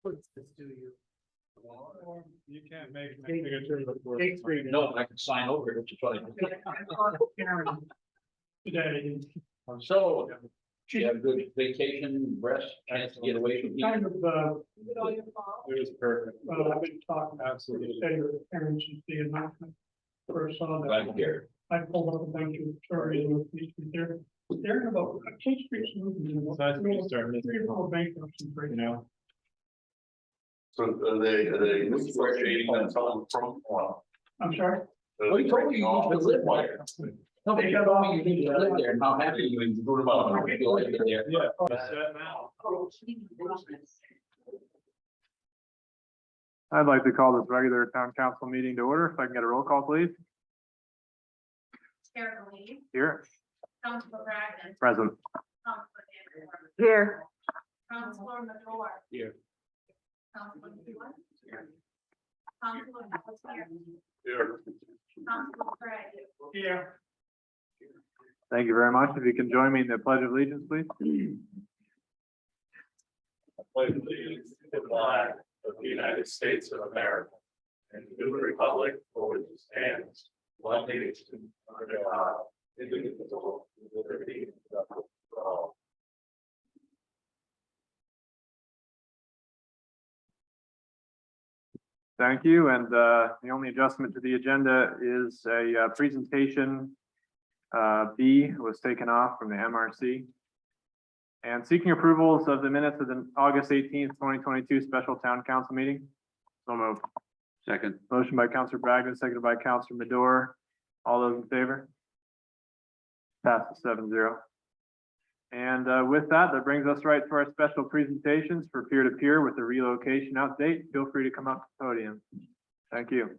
What's this do you? You can't make a signature before. No, I can sign over it, which is what I Today. So, you have a good vacation, rest, chance to get away from Kind you. of, It was perfect. I've been talking. Absolutely. Say your parents and the announcement. First saw Glad that. to hear. I pulled up a bunch of stories with these, they're about, King Street's moving. So that's when you start missing. Three or four bankruptcies right You now. know, So are they negotiating on some from one? I'm sorry. Well, you told me you used to live there. No, but you told me you need to live there and how happy you would go about it. You live there. yeah. Set now. I'd like to call this regular town council meeting to order. If I can get a roll call, please. Chair Lee, Here. Councilor Bragdon, Present. Councilor Danforth, Here. Councilor Madore. Here. Councilor Stewart. Councilor Pelletier, Here. Councilor Craig. Yeah. Thank you very much. If you can join me in the pledge of allegiance, please. Pledge allegiance to the flag of the United States of America and to the republic for which it stands, one nation, under God, indivisible, with liberty and justice for all. Thank you. And the only adjustment to the agenda is a presentation. B was taken off from the MRC. And seeking approvals of the minutes of the August 18th, 2022 special town council meeting. So moved. Second. Motion by Councilor Bragdon, seconded by Councilor Madore. All those in favor? Passes 7-0. And with that, that brings us right to our special presentations for peer-to-peer with the relocation update. Feel free to come up to the podium. Thank you.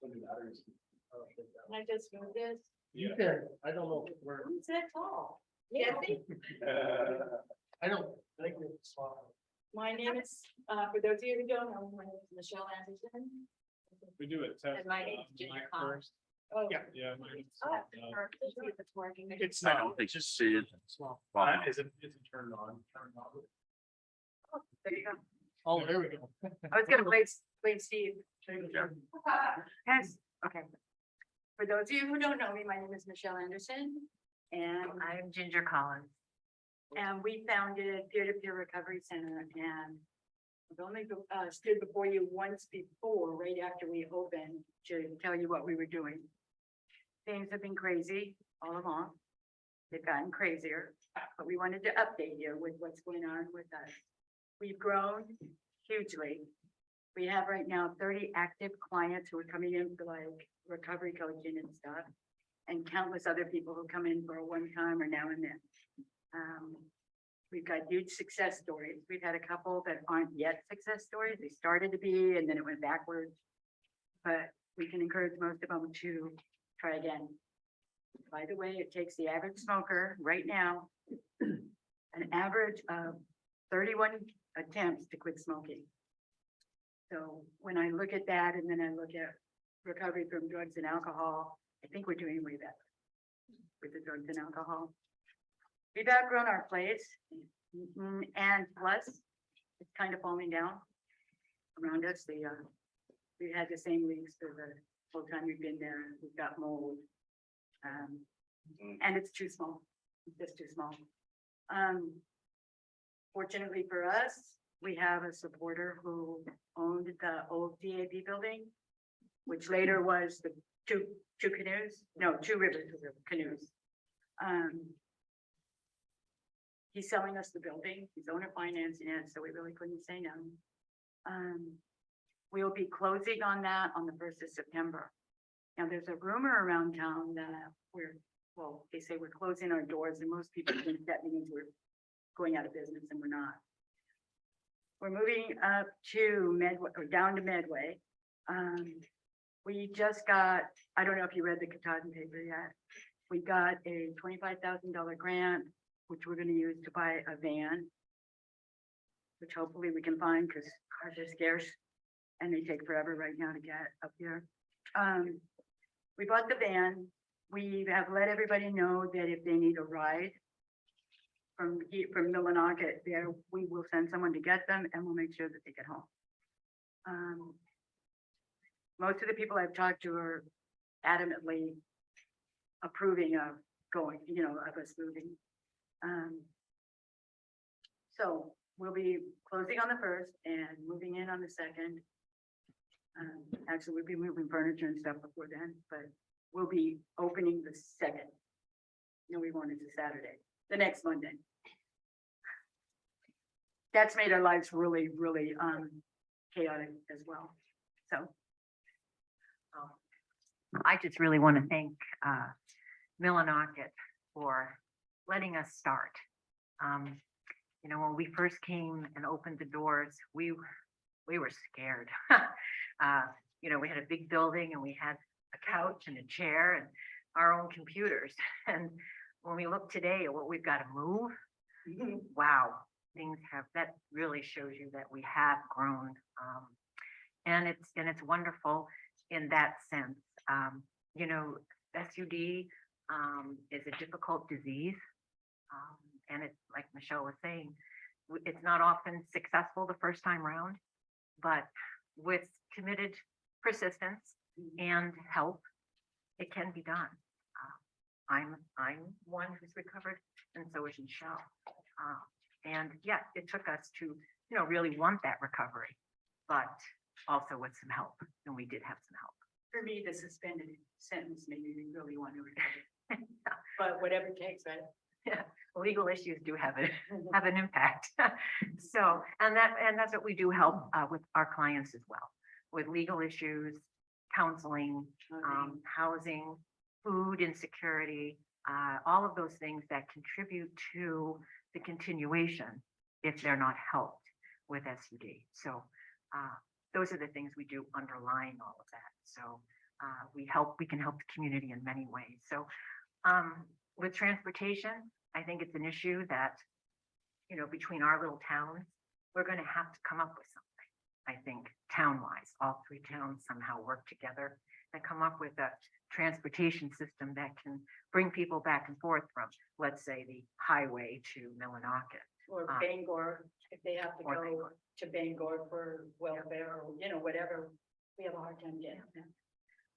Can I just move this? You can, I don't know if we're, Who's that tall? Jesse? I don't think it's. My name is, for those of you who don't know, my name is Michelle Anderson. We do it. And my name's Ginger Collins. Oh. Yeah. Yeah. Oh, let's see if it's working. It's I not. don't think just see it. Isn't turned on? Oh, there you go. Oh, there we go. I was gonna blame Steve. Yes, okay. For those of you who don't know me, my name is Michelle Anderson and I'm Ginger Collins. And we founded Peer-to-Peer Recovery Center and I've only stood before you once before, right after we opened, to tell you what we were doing. Things have been crazy all along. They've gotten crazier, but we wanted to update you with what's going on with us. We've grown hugely. We have right now 30 active clients who are coming in for like recovery coaching and stuff. And countless other people who come in for a one time or now and then. We've got huge success stories. We've had a couple that aren't yet success stories. They started to be, and then it went backwards. But we can encourage most of them to try again. By the way, it takes the average smoker right now, an average of 31 attempts to quit smoking. So when I look at that, and then I look at recovery from drugs and alcohol, I think we're doing way better with the drugs and alcohol. We've outgrown our place, and plus, it's kind of falling down around us. We've had the same leaks for the whole time we've been there. We've got mold, and it's too small. It's just too small. Fortunately for us, we have a supporter who owned the old DAB building, which later was the two rivers canoes. He's selling us the building. He's owner financing it, so we really couldn't say no. We'll be closing on that on the 1st of September. Now, there's a rumor around town that they say we're closing our doors, and most people think that means we're going out of business, and we're not. We're moving up to Medway, or down to Medway. We just got, I don't know if you read the Katahdin paper yet. We got a $25,000 grant, which we're going to use to buy a van, which hopefully we can find because cars are scarce and they take forever right now to get up here. We bought the van. We have let everybody know that if they need a ride, from Millinocket there, we will send someone to get them and we'll make sure that they get home. Most of the people I've talked to are adamantly approving of going, of us moving. So we'll be closing on the 1st and moving in on the 2nd. Actually, we'll be moving furniture and stuff before then, but we'll be opening the 2nd. No, we won't, it's a Saturday, the next Monday. That's made our lives really, really chaotic as well, so. I just really want to thank Millinocket for letting us start. When we first came and opened the doors, we were scared. We had a big building and we had a couch and a chair and our own computers. And when we look today at what we've got to move, wow, that really shows you that we have grown. And it's wonderful in that sense. SUD is a difficult disease. And it's like Michelle was saying, it's not often successful the first time round, but with committed persistence and help, it can be done. I'm one who's recovered, and so is Michelle. And yes, it took us to, really want that recovery, but also with some help, and we did have some help. For me, the suspended sentence made me really want to recover. But whatever it takes, right? Yeah, legal issues do have an impact. So, and that's what we do help with our clients as well, with legal issues, counseling, housing, food insecurity, all of those things that contribute to the continuation if they're not helped with SUD. So those are the things we do underlying all of that. So we can help the community in many ways. So with transportation, I think it's an issue that, between our little towns, we're going to have to come up with something. I think town-wise, all 3 towns somehow work together and come up with a transportation system that can bring people back and forth from, let's say, the highway to Millinocket. Or Bangor, if they have to or go Bangor. to Bangor for welfare or, whatever, we have a hard time getting them.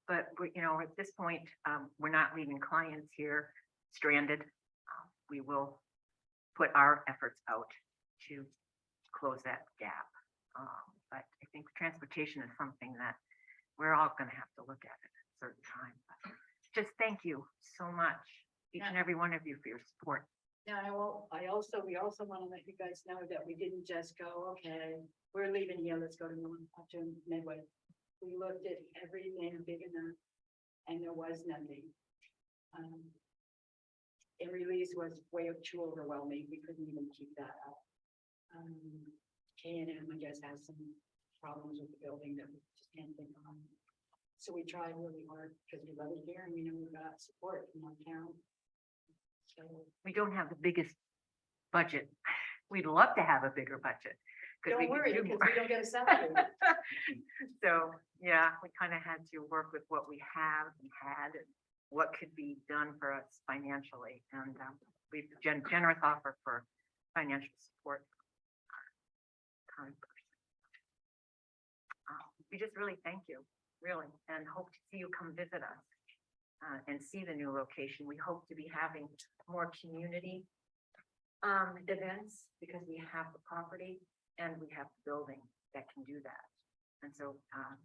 But, at this point, we're not leaving clients here stranded. We will put our efforts out to close that gap. But I think transportation is something that we're all going to have to look at at a certain time. But just thank you so much, each and every one of you, for your support. Now, we also want to let you guys know that we didn't just go, okay, we're leaving here, let's go to Midway. We looked at everything big enough and there was nothing. And release was way too overwhelming. We couldn't even keep that up. K&M, I guess, has some problems with the building that we just can't think of. So we tried really hard because we love it here and we know we got support from our town. So We don't have the biggest budget. We'd love to have a bigger budget. don't worry, do because more. we don't get a salary. So, yeah, we kind of had to work with what we have and had and what could be done for us financially. And we've generous offer for financial support. Current person. We just really thank you, really, and hope to see you come visit us and see the new location. We hope to be having more community events because we have the property and we have the building that can do that. And so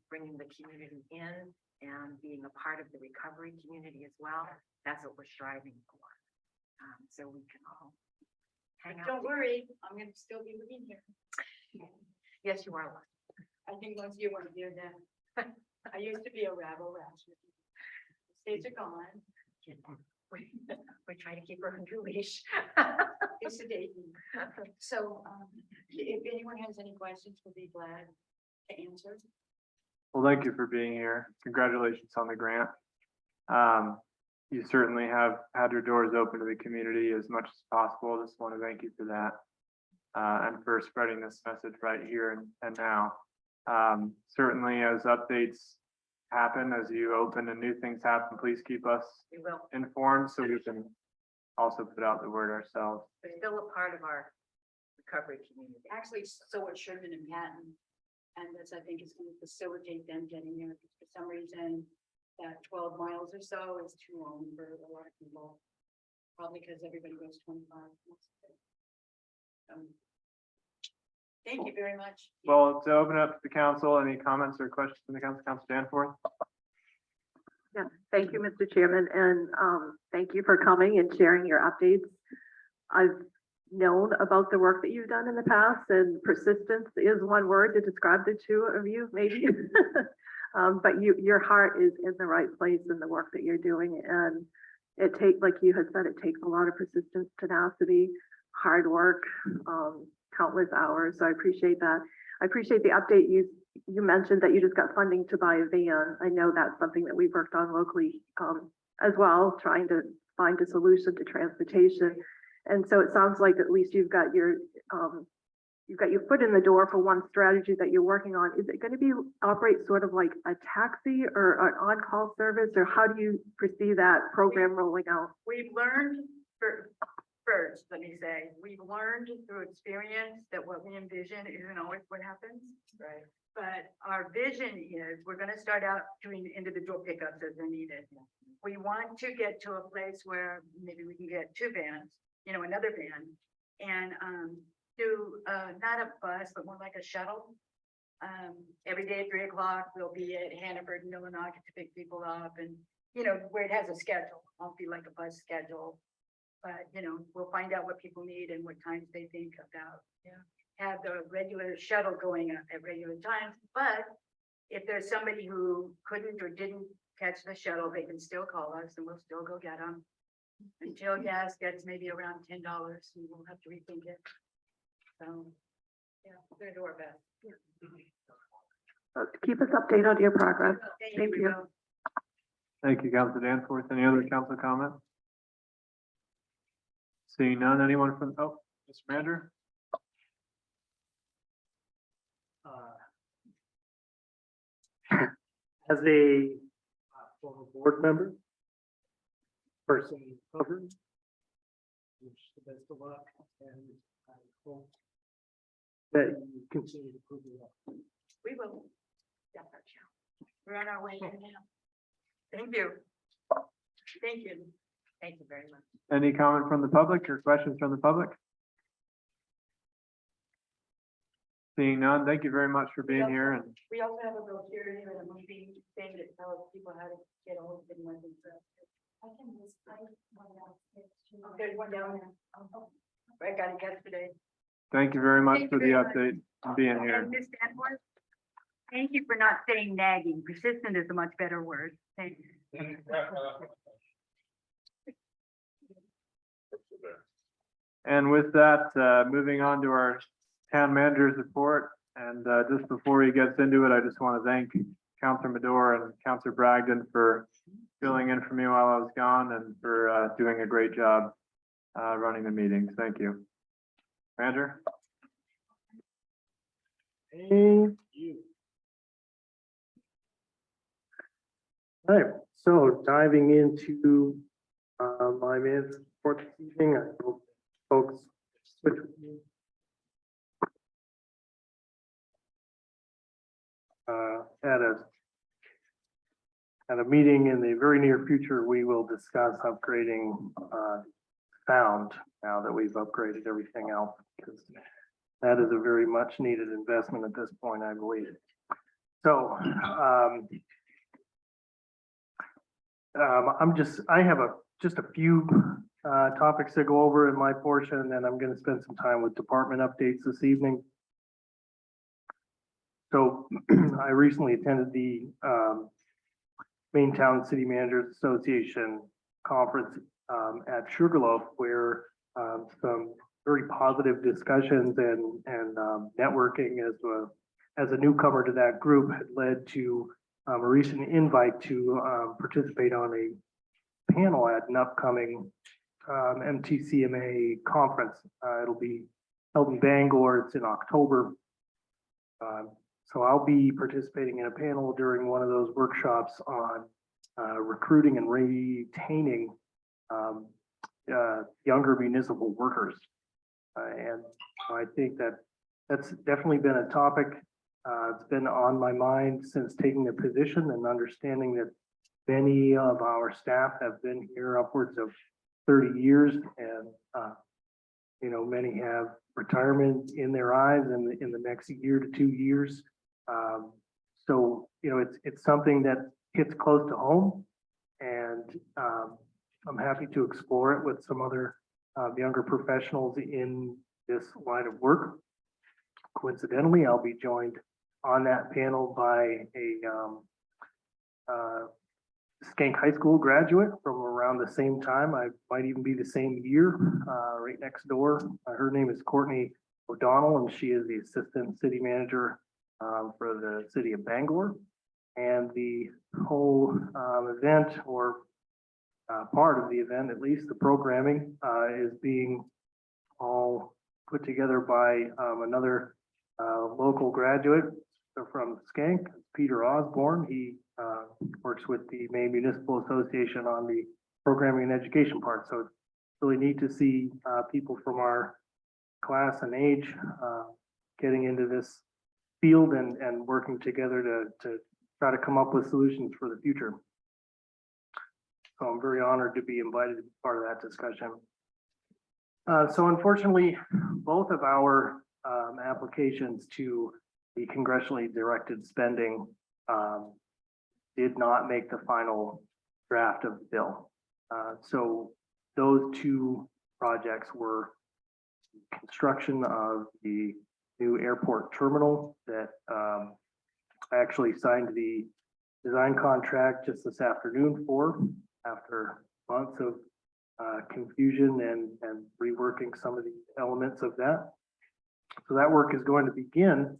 bringing the community in and being a part of the recovery community as well, that's what we're striving for. So we can all hang out. Don't worry, I'm gonna still be living here. Yes, you are. I think once you weren't here then. I used to be a rabble rouser. States are gone. We try to keep her under leash. It's a date. So if anyone has any questions, we'll be glad to answer. Well, thank you for being here. Congratulations on the grant. You certainly have had your doors open to the community as much as possible. Just want to thank you for that. And for spreading this message right here and now. Certainly as updates happen, as you open and new things happen, please keep us We will. informed so we can also put out the word ourselves. They're still a part of our recovery community. Actually, so it Sherman and Patton. And this, I think, is going to facilitate them getting there. Because for some reason, that 12 miles or so is too long for a lot of people. Probably because everybody goes 25. Thank you very much. Well, to open up to the council, any comments or questions from the council, Council Danforth? Yeah, thank you, Mr. Chairman, and thank you for coming and sharing your updates. I've known about the work that you've done in the past, and persistence is one word to describe the two of you, maybe. But your heart is in the right place in the work that you're doing, and it takes, like you had said, it takes a lot of persistence, tenacity, hard work, countless hours. So I appreciate that. I appreciate the update. You mentioned that you just got funding to buy a van. I know that's something that we've worked on locally as well, trying to find a solution to transportation. And so it sounds like at least you've got your foot in the door for one strategy that you're working on. Is it going to be operate sort of like a taxi or an on-call service, or how do you foresee that program rolling out? We've learned first, let me say, we've learned through experience that what we envision isn't always what happens. Right. But our vision is we're going to start out doing individual pickups as they're needed. We want to get to a place where maybe we can get two vans, another van, and do not a bus, but more like a shuttle. Every day at 3 o'clock, we'll be at Hannaford and Millinocket to pick people up, and where it has a schedule. It won't be like a bus schedule, but we'll find out what people need and what times they think about. Have the regular shuttle going up at regular times, but if there's somebody who couldn't or didn't catch the shuttle, they can still call us and we'll still go get them until gas gets maybe around $10 and we'll have to rethink it. So, yeah, we're gonna do our best. Keep us updated on your progress. Thank you. Will. Thank you, Council Danforth. Any other council comments? Seeing none, anyone from, Mr. Manager? As a former board member, person covered, wish the best of luck, and I hope that you continue to prove it up. We will. We're on our way there now. Thank you. Thank you. Thank you very much. Any comment from the public or questions from the public? Seeing none, thank you very much for being here, and We also have a brochure here and a movie thing that tells people how to get a hold of it. I can just type one out. There's one down there. I got it yesterday. thank you very much Thank for you the very much. update and being here. And Ms. Danforth, thank you for not saying nagging. Persistent is a much better word. Thank you. And with that, moving on to our town manager's report. And just before he gets into it, I just want to thank Councilor Medor and Councilor Bragdon for filling in for me while I was gone and for doing a great job running the meetings. Thank you. Manager? Thank you. All right, so diving into my manager's report this evening, I hope folks switch with me. At a meeting in the very near future, we will discuss upgrading sound now that we've upgraded everything else, because that is a very much needed investment at this point, I believe. So I have just a few topics to go over in my portion, and then I'm going to spend some time with department updates this evening. So I recently attended the Maintown City Managers Association conference at Sugarloaf, where some very positive discussions and networking as a newcomer to that group had led to a recent invite to participate on a panel at an upcoming MTCMA conference. It'll be held in Bangor. It's in October. So I'll be participating in a panel during one of those workshops on recruiting and retaining younger municipal workers. And I think that that's definitely been a topic. It's been on my mind since taking the position and understanding that many of our staff have been here upwards of 30 years and, many have retirement in their eyes in the next year to 2 years. So, it's something that hits close to home, and I'm happy to explore it with some other younger professionals in this line of work. Coincidentally, I'll be joined on that panel by a Skank High School graduate from around the same time. I might even be the same year, right next door. Her name is Courtney O'Donnell, and she is the Assistant City Manager for the city of Bangor. And the whole event, or part of the event, at least the programming, is being all put together by another local graduate from Skank, Peter Osborne. He works with the Maine Municipal Association on the programming and education part. So it's really neat to see people from our class and age getting into this field and working together to try to come up with solutions for the future. So I'm very honored to be invited to be part of that discussion. So unfortunately, both of our applications to the congressionally directed spending did not make the final draft of the bill. So those two projects were construction of the new airport terminal that I actually signed the design contract just this afternoon for, after months of confusion and reworking some of the elements of that. So that work is going to begin,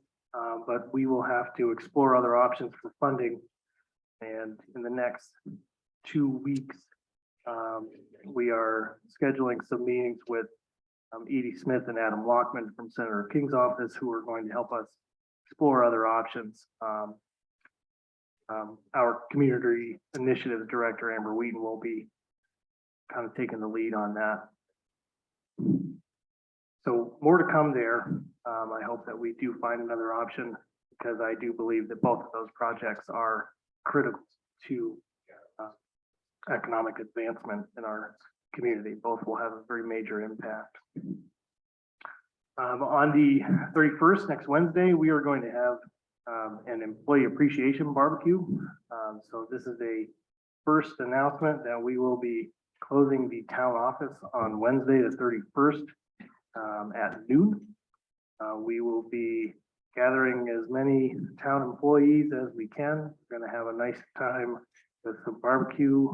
but we will have to explore other options for funding. And in the next 2 weeks, we are scheduling some meetings with Edie Smith and Adam Lockman from Senator King's office, who are going to help us explore other options. Our community initiatives director, Amber Wheaton, will be kind of taking the lead on that. So more to come there. I hope that we do find another option, because I do believe that both of those projects are critical to economic advancement in our community. Both will have a very major impact. On the 31st, next Wednesday, we are going to have an employee appreciation barbecue. So this is a first announcement that we will be closing the town office on Wednesday, the 31st, at noon. We will be gathering as many town employees as we can. We're going to have a nice time with some barbecue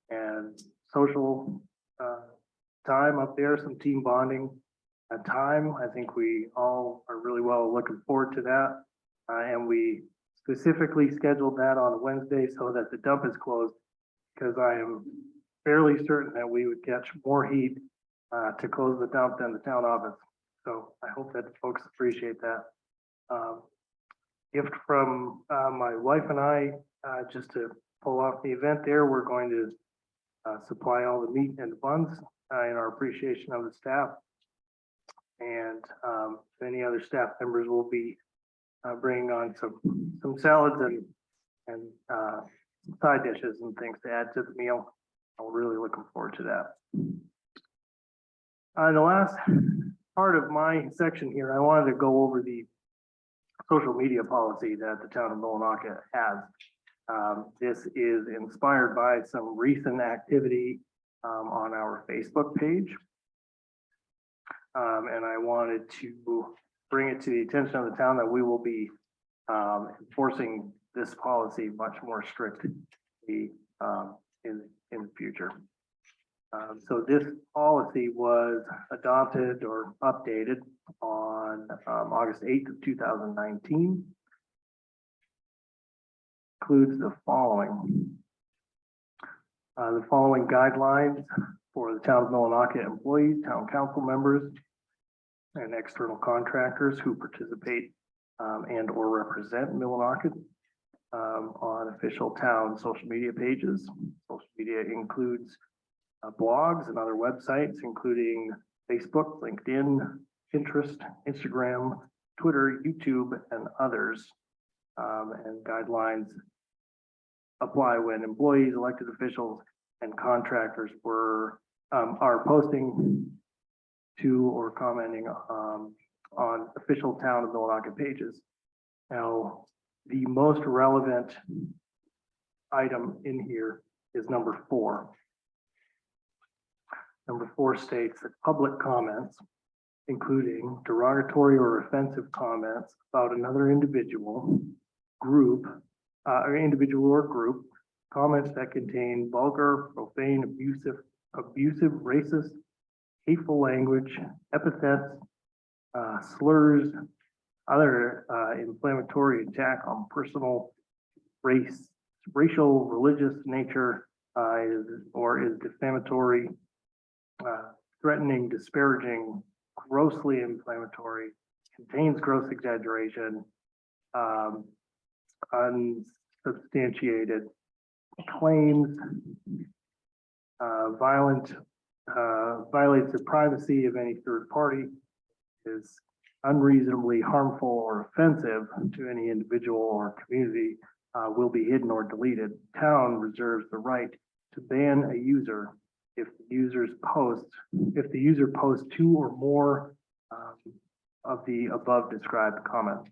and social time up there, some team bonding time. I think we all are really well looking forward to that. And we specifically scheduled that on Wednesday so that the dump is closed, because I am fairly certain that we would catch more heat to close the dump than the town office. So I hope that folks appreciate that. Gift from my wife and I, just to pull off the event there, we're going to supply all the meat and buns in our appreciation of the staff. And many other staff members will be bringing on some salads and side dishes and things to add to the meal. I'm really looking forward to that. The last part of my section here, I wanted to go over the social media policy that the town of Millinocket has. This is inspired by some recent activity on our Facebook page. And I wanted to bring it to the attention of the town that we will be enforcing this policy much more strictly in the future. So this policy was adopted or updated on August 8th of 2019. Includes the following. The following guidelines for the town of Millinocket employees, town council members, and external contractors who participate and or represent Millinocket on official town social media pages. Social media includes blogs and other websites, including Facebook, LinkedIn, Pinterest, Instagram, Twitter, YouTube, and others. And guidelines apply when employees, elected officials, and contractors are posting to or commenting on official town of Millinocket pages. Now, the most relevant item in here is number 4. Number 4 states that public comments, including derogatory or offensive comments about another individual, group, or individual or group, comments that contain vulgar, profane, abusive, racist, hateful language, epithets, slurs, other inflammatory attack on personal racial, religious nature, is defamatory, threatening, disparaging, grossly inflammatory, contains gross exaggeration, unsubstantiated claims, violates the privacy of any third party, is unreasonably harmful or offensive to any individual or community, will be hidden or deleted. Town reserves the right to ban a user if the user posts 2 or more of the above described comments.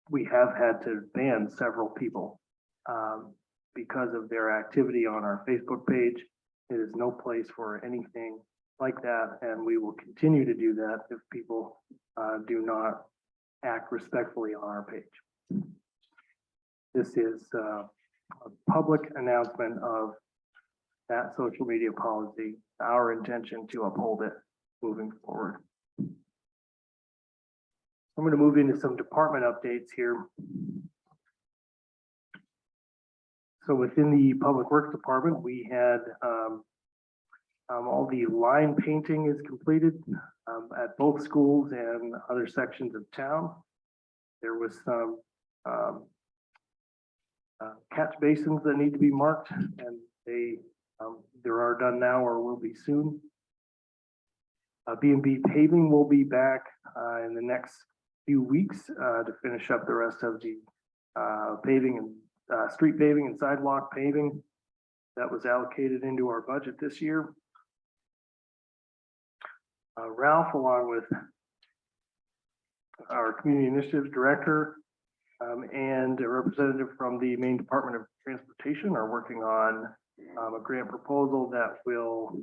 We have had to ban several people because of their activity on our Facebook page. It is no place for anything like that, and we will continue to do that if people do not act respectfully on our page. This is a public announcement of that social media policy, our intention to uphold it moving forward. I'm going to move into some department updates here. So within the Public Works Department, we had all the line painting is completed at both schools and other sections of town. There was some catch basins that need to be marked, and they there are done now or will be soon. B&B paving will be back in the next few weeks to finish up the rest of the paving and street paving and sidewalk paving that was allocated into our budget this year. Ralph, along with our Community Initiatives Director and a representative from the Maine Department of Transportation, are working on a grant proposal that will,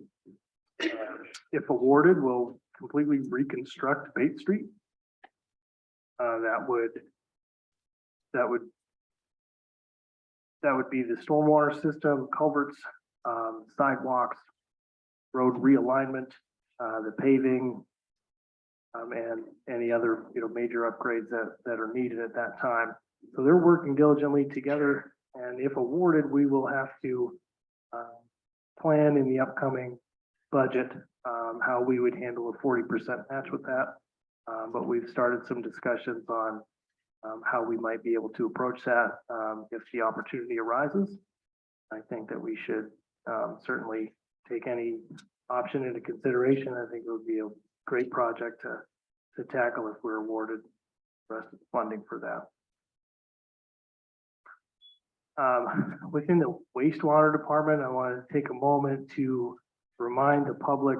if awarded, will completely reconstruct Bate Street. That would be the stormwater system, culverts, sidewalks, road realignment, the paving, and any other major upgrades that are needed at that time. So they're working diligently together, and if awarded, we will have to plan in the upcoming budget how we would handle a 40% match with that. But we've started some discussions on how we might be able to approach that if the opportunity arises. I think that we should certainly take any option into consideration. I think it would be a great project to tackle if we're awarded the rest of the funding for that. Within the wastewater department, I want to take a moment to remind the public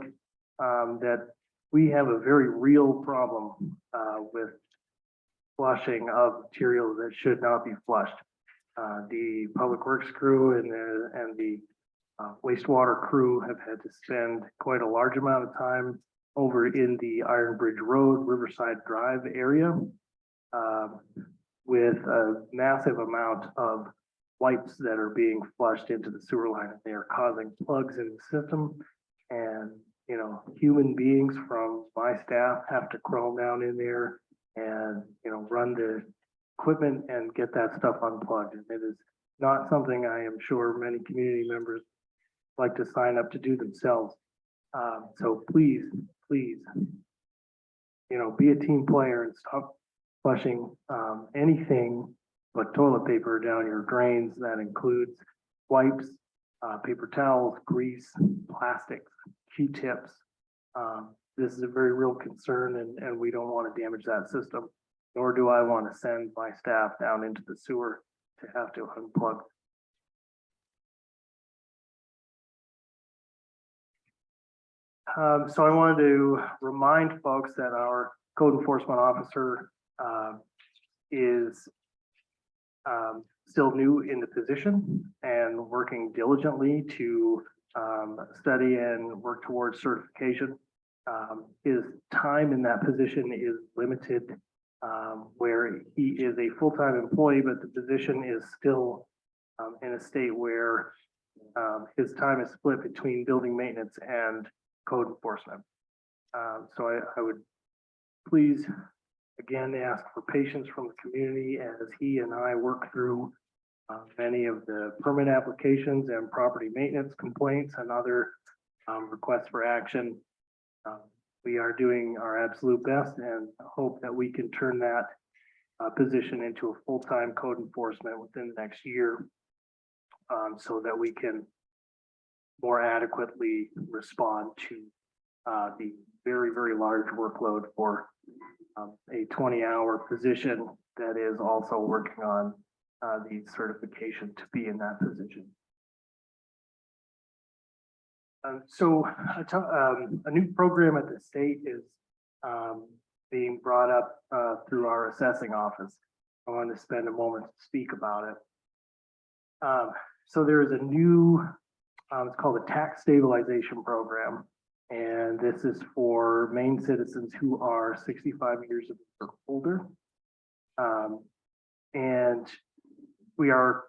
that we have a very real problem with flushing of materials that should not be flushed. The public works crew and the wastewater crew have had to spend quite a large amount of time over in the Iron Bridge Road, Riverside Drive area with a massive amount of wipes that are being flushed into the sewer line, and they are causing plugs in the system. And human beings from my staff have to crawl down in there and run the equipment and get that stuff unplugged. And it is not something I am sure many community members like to sign up to do themselves. So please, be a team player and stop flushing anything but toilet paper down your drains. That includes wipes, paper towels, grease, plastics, Q-tips. This is a very real concern and we don't want to damage that system, nor do I want to send my staff down into the sewer to have to unplug. So I wanted to remind folks that our code enforcement officer is still new in the position and working diligently to study and work towards certification. His time in that position is limited, where he is a full-time employee, but the position is still in a state where his time is split between building maintenance and code enforcement. So I would please again ask for patience from the community as he and I work through many of the permit applications and property maintenance complaints and other requests for action. We are doing our absolute best and hope that we can turn that position into a full-time code enforcement within the next year, so that we can more adequately respond to the very, very large workload for a 20-hour position that is also working on the certification to be in that position. So a new program at the state is being brought up through our assessing office. I wanted to spend a moment to speak about it. So there is a new, it's called the Tax Stabilization Program. And this is for Maine citizens who are 65 years or older. And we are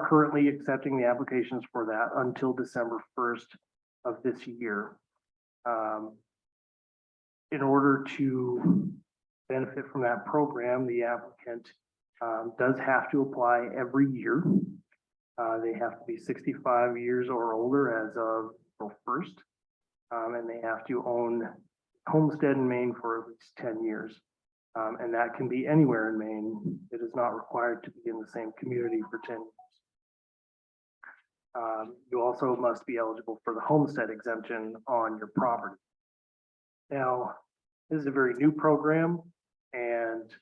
currently accepting the applications for that until December 1st of this year. In order to benefit from that program, the applicant does have to apply every year. They have to be 65 years or older as of April 1st. And they have to own homestead in Maine for at least 10 years. And that can be anywhere in Maine. It is not required to be in the same community for 10 years. You also must be eligible for the Homestead Exemption on your property. Now, this is a very new program, and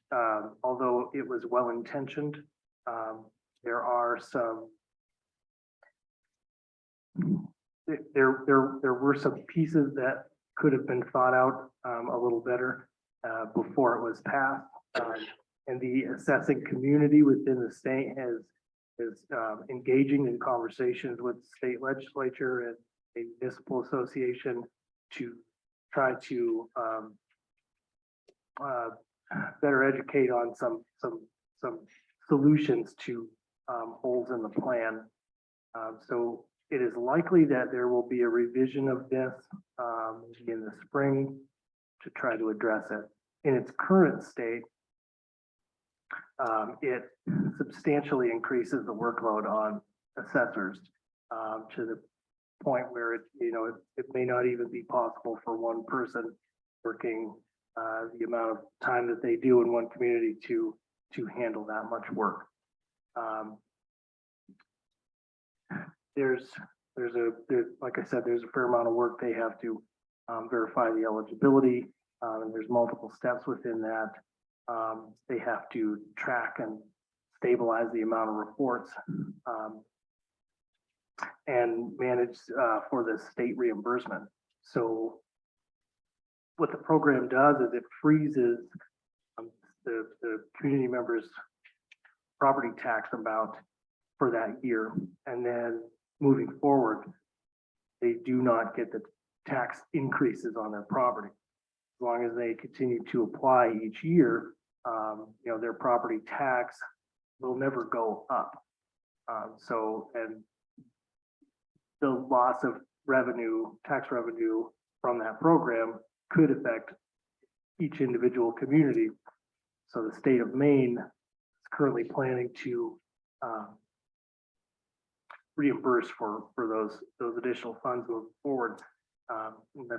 although it was well-intentioned, there are some there were some pieces that could have been thought out a little better before it was passed. And the assessing community within the state is engaging in conversations with the state legislature and a municipal association to try to better educate on some solutions to holes in the plan. So it is likely that there will be a revision of this in the spring to try to address it. In its current state, it substantially increases the workload on assessors to the point where it may not even be possible for one person working the amount of time that they do in one community to handle that much work. There's like I said, there's a fair amount of work. They have to verify the eligibility, and there's multiple steps within that. They have to track and stabilize the amount of reports and manage for the state reimbursement. So what the program does is it freezes the community members' property tax amount for that year, and then moving forward, they do not get the tax increases on their property. As long as they continue to apply each year, their property tax will never go up. And the loss of revenue, tax revenue from that program could affect each individual community. So the state of Maine is currently planning to reimburse for those additional funds moving forward.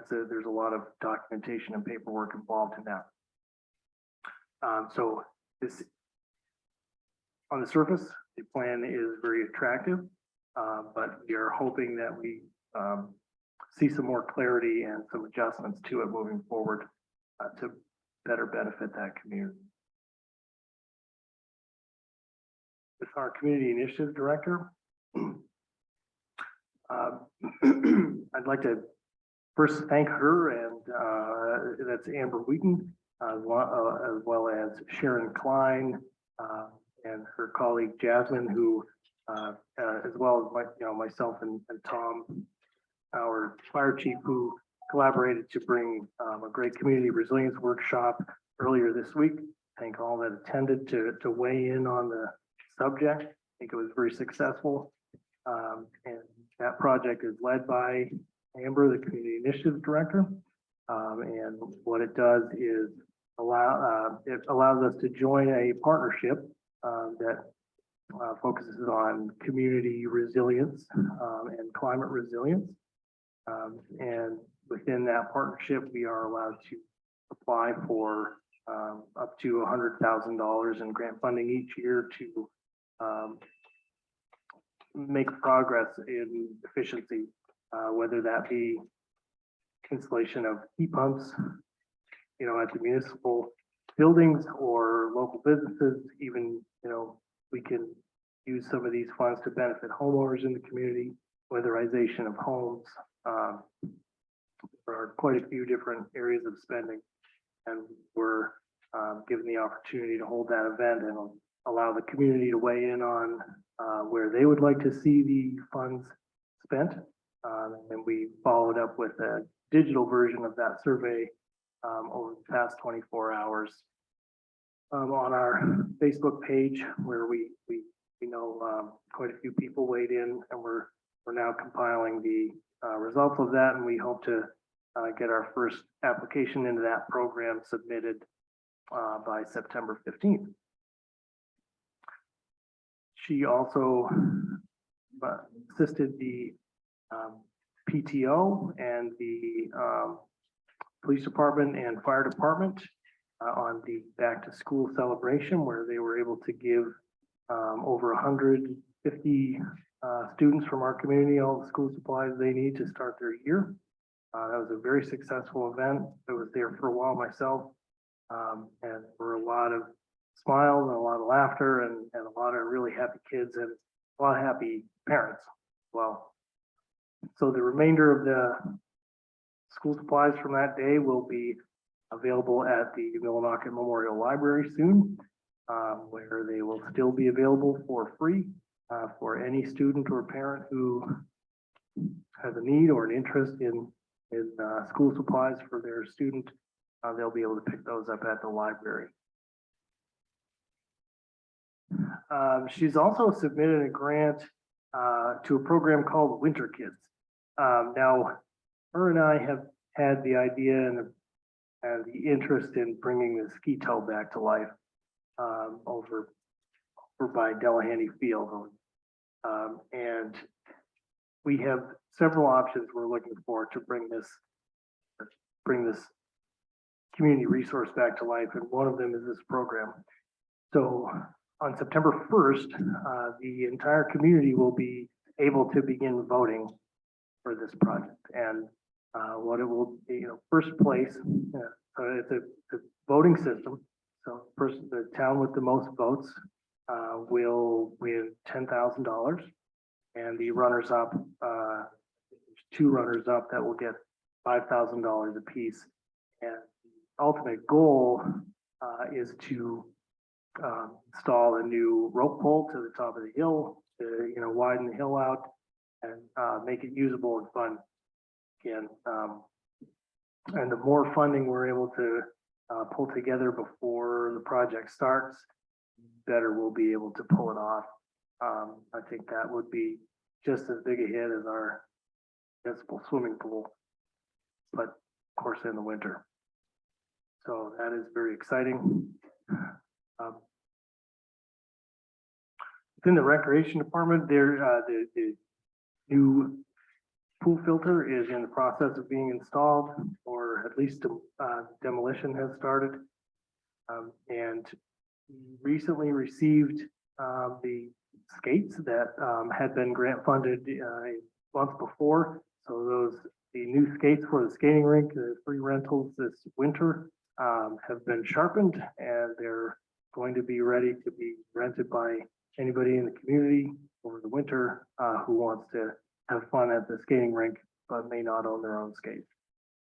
There's a lot of documentation and paperwork involved in that. So this, on the surface, the plan is very attractive. But we are hoping that we see some more clarity and some adjustments to it moving forward to better benefit that community. With our community initiative director, I'd like to first thank her, and that's Amber Wheaton, as well as Sharon Klein and her colleague Jasmine, who as well as myself and Tom, our fire chief, who collaborated to bring a great community resilience workshop earlier this week. Thank all that attended to weigh in on the subject. I think it was very successful. And that project is led by Amber, the community initiative director. And what it does is it allows us to join a partnership that focuses on community resilience and climate resilience. And within that partnership, we are allowed to apply for up to $100,000 in grant funding each year to make progress in efficiency, whether that be installation of heat pumps, at the municipal buildings or local businesses. Even, we can use some of these funds to benefit homeowners in the community, weatherization of homes. There are quite a few different areas of spending, and we're given the opportunity to hold that event and allow the community to weigh in on where they would like to see the funds spent. And we followed up with a digital version of that survey over the past 24 hours on our Facebook page, where we know quite a few people weighed in, and we're now compiling the results of that, and we hope to get our first application into that program submitted by September 15th. She also assisted the PTO and the police department and fire department on the back to school celebration, where they were able to give over 150 students from our community all the school supplies they need to start their year. That was a very successful event. I was there for a while myself, and there were a lot of smiles and a lot of laughter and a lot of really happy kids and a lot of happy parents as well. So the remainder of the school supplies from that day will be available at the Millinocket Memorial Library soon, where they will still be available for free for any student or parent who has a need or an interest in school supplies for their student. They'll be able to pick those up at the library. She's also submitted a grant to a program called Winter Kids. Now, her and I have had the idea and the interest in bringing the ski tow back to life over by Delahanty Field. And we have several options we're looking for to bring this community resource back to life, and one of them is this program. So on September 1st, the entire community will be able to begin voting for this project. And what it will be, first place, so it's a voting system. So first, the town with the most votes will win $10,000, and the runners up, two runners up that will get $5,000 apiece. And the ultimate goal is to install a new rope pole to the top of the hill, to widen the hill out and make it usable and fun again. And the more funding we're able to pull together before the project starts, better we'll be able to pull it off. I think that would be just as big a hit as our municipal swimming pool, but of course in the winter. So that is very exciting. Within the recreation department, the new pool filter is in the process of being installed, or at least demolition has started. And recently received the skates that had been grant funded months before. So the new skates for the skating rink, the free rentals this winter have been sharpened, and they're going to be ready to be rented by anybody in the community over the winter who wants to have fun at the skating rink but may not own their own skates.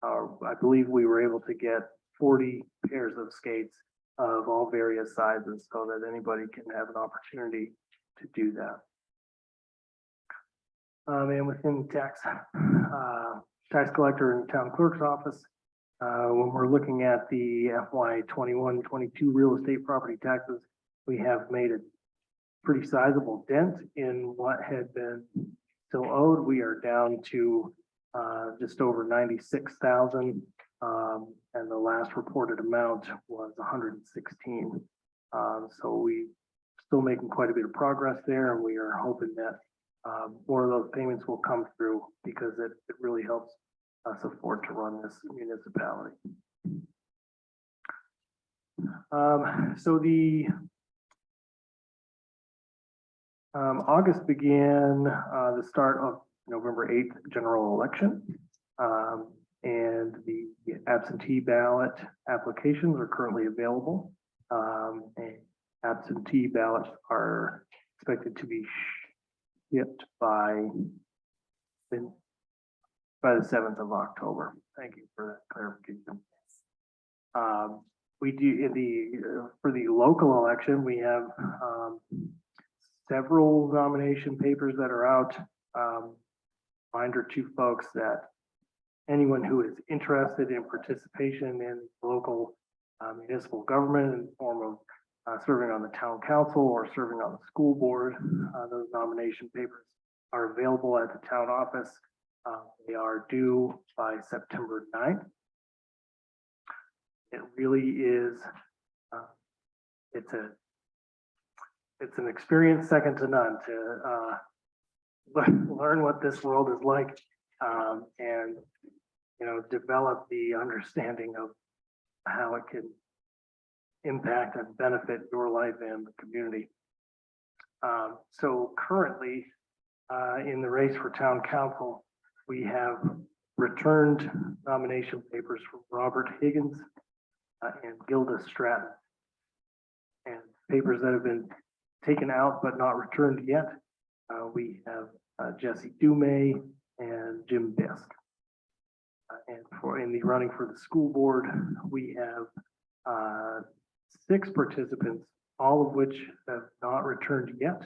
I believe we were able to get 40 pairs of skates of all various sizes so that anybody can have an opportunity to do that. And within the tax collector and town clerk's office, when we're looking at the FY 21-22 real estate property taxes, we have made a pretty sizable dent in what had been still owed. We are down to just over 96,000, and the last reported amount was 116. So we still making quite a bit of progress there, and we are hoping that more of those payments will come through because it really helps us afford to run this municipality. So the August began the start of November 8th general election, and the absentee ballot applications are currently available. And absentee ballots are expected to be shipped by the 7th of October. Thank you for that clarification. We do for the local election, we have several nomination papers that are out. Reminder to folks that anyone who is interested in participation in local municipal government in the form of serving on the town council or serving on the school board, those nomination papers are available at the town office. They are due by September 9th. It really is, it's an experience second to none to learn what this world is like, and develop the understanding of how it can impact and benefit your life and the community. So currently, in the race for town council, we have returned nomination papers from Robert Higgins and Gilda Stratton, and papers that have been taken out but not returned yet. We have Jesse Dumay and Jim Bisk. And in the running for the school board, we have 6 participants, all of which have not returned yet.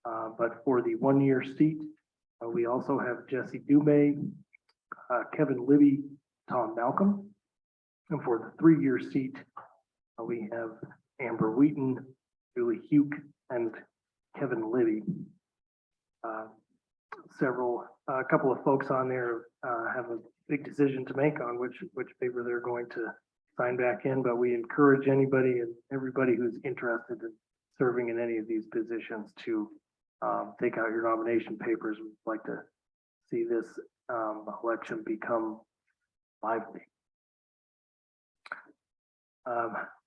But for the 1-year seat, we also have Jesse Dumay, Kevin Libby, Tom Malcolm. And for the 3-year seat, we have Amber Wheaton, Julie Huke, and Kevin Libby. A couple of folks on there have a big decision to make on which paper they're going to sign back in, but we encourage anybody and everybody who's interested in serving in any of these positions to take out your nomination papers. We'd like to see this election become lively.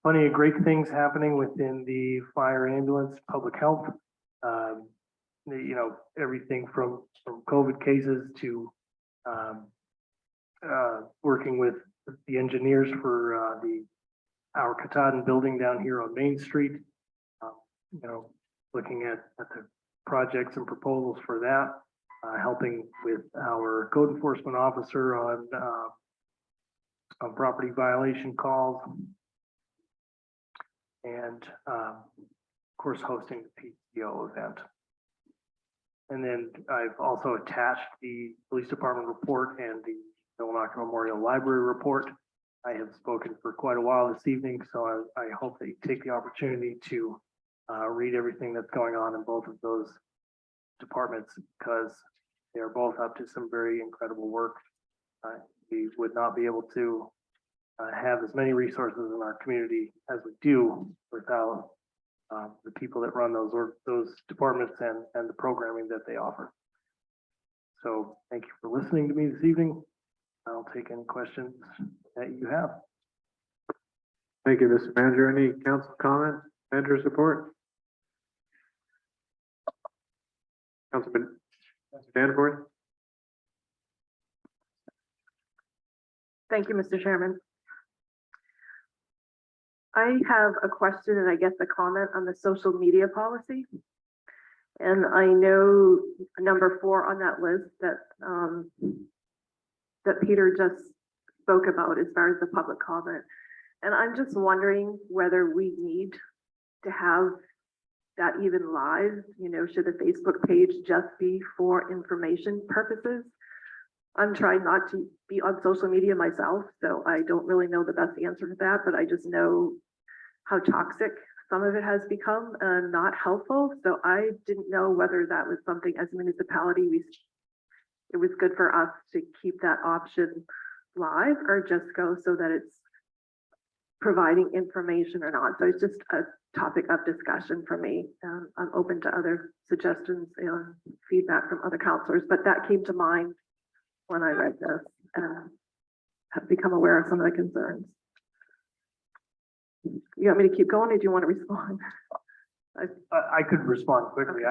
Plenty of great things happening within the fire, ambulance, public health. Everything from COVID cases to working with the engineers for our Katahdin building down here on Main Street. Looking at the projects and proposals for that, helping with our code enforcement officer on property violation calls, and of course hosting the PTO event. And then I've also attached the police department report and the Millinocket Memorial Library report. I have spoken for quite a while this evening, so I hope that you take the opportunity to read everything that's going on in both of those departments, because they are both up to some very incredible work. We would not be able to have as many resources in our community as we do without the people that run those departments and the programming that they offer. So thank you for listening to me this evening. I'll take any questions that you have. Thank you, Mr. Manager. Any council comment, manager's report? Councilman Danforth? Thank you, Mr. Chairman. I have a question and I guess a comment on the social media policy. And I know number 4 on that list that Peter just spoke about as far as the public comment. And I'm just wondering whether we need to have that even live, you know, should the Facebook page just be for information purposes? I'm trying not to be on social media myself, so I don't really know the best answer to that, but I just know how toxic some of it has become and not helpful. So I didn't know whether that was something as a municipality, it was good for us to keep that option live or just go so that it's providing information or not. So it's just a topic of discussion for me. I'm open to other suggestions and feedback from other counselors, but that came to mind when I read this and have become aware of some of the concerns. You want me to keep going or do you want to respond? I could respond quickly.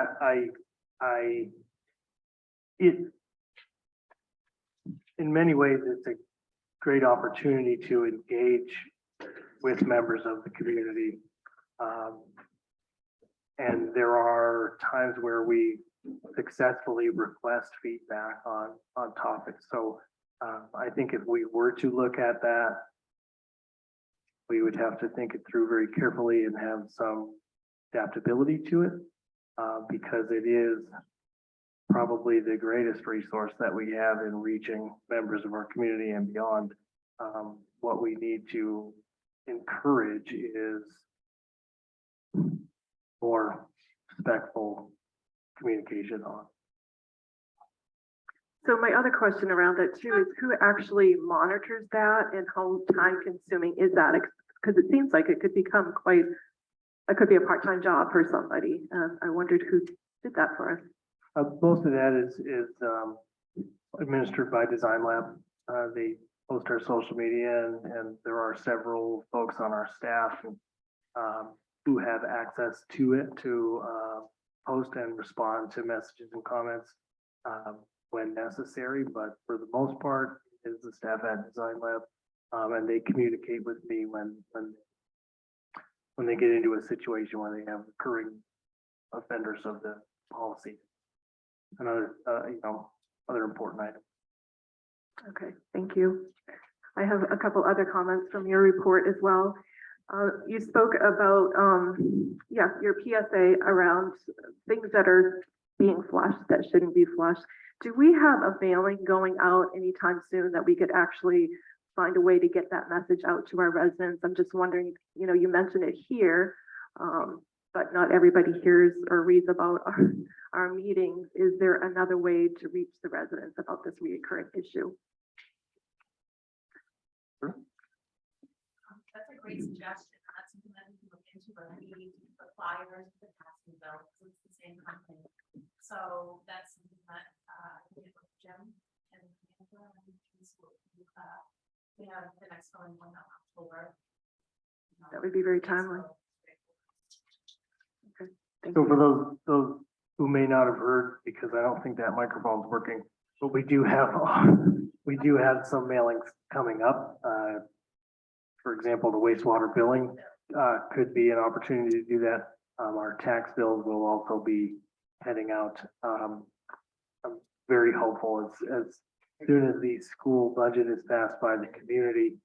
In many ways, it's a great opportunity to engage with members of the community. And there are times where we successfully request feedback on topics. So I think if we were to look at that, we would have to think it through very carefully and have some adaptability to it, because it is probably the greatest resource that we have in reaching members of our community and beyond. What we need to encourage is more respectful communication on. So my other question around that too is who actually monitors that and how time consuming is that? Because it seems like it could become it could be a part-time job for somebody. I wondered who did that for us. Most of that is administered by Design Lab. They post our social media and there are several folks on our staff who have access to it to post and respond to messages and comments when necessary. But for the most part, is the staff at Design Lab, and they communicate with me when they get into a situation where they have recurring offenders of the policy. Another, other important item. Okay, thank you. I have a couple other comments from your report as well. You spoke about, your PSA around things that are being flushed that shouldn't be flushed. Do we have a mailing going out anytime soon that we could actually find a way to get that message out to our residents? I'm just wondering, you mentioned it here, but not everybody hears or reads about our meetings. Is there another way to reach the residents about this recurring issue? That's a great suggestion. That's something that we can look into, but we need to put flyers to the passing bill, because it's the same company. So that's something that we have with Jim and we have the next one in October. That would be very timely. Okay, thank So you. for those who may not have heard, because I don't think that microphone's working, but we do have some mailings coming up. For example, the wastewater billing could be an opportunity to do that. Our tax bills will also be heading out. I'm very hopeful as soon as the school budget is passed by the community.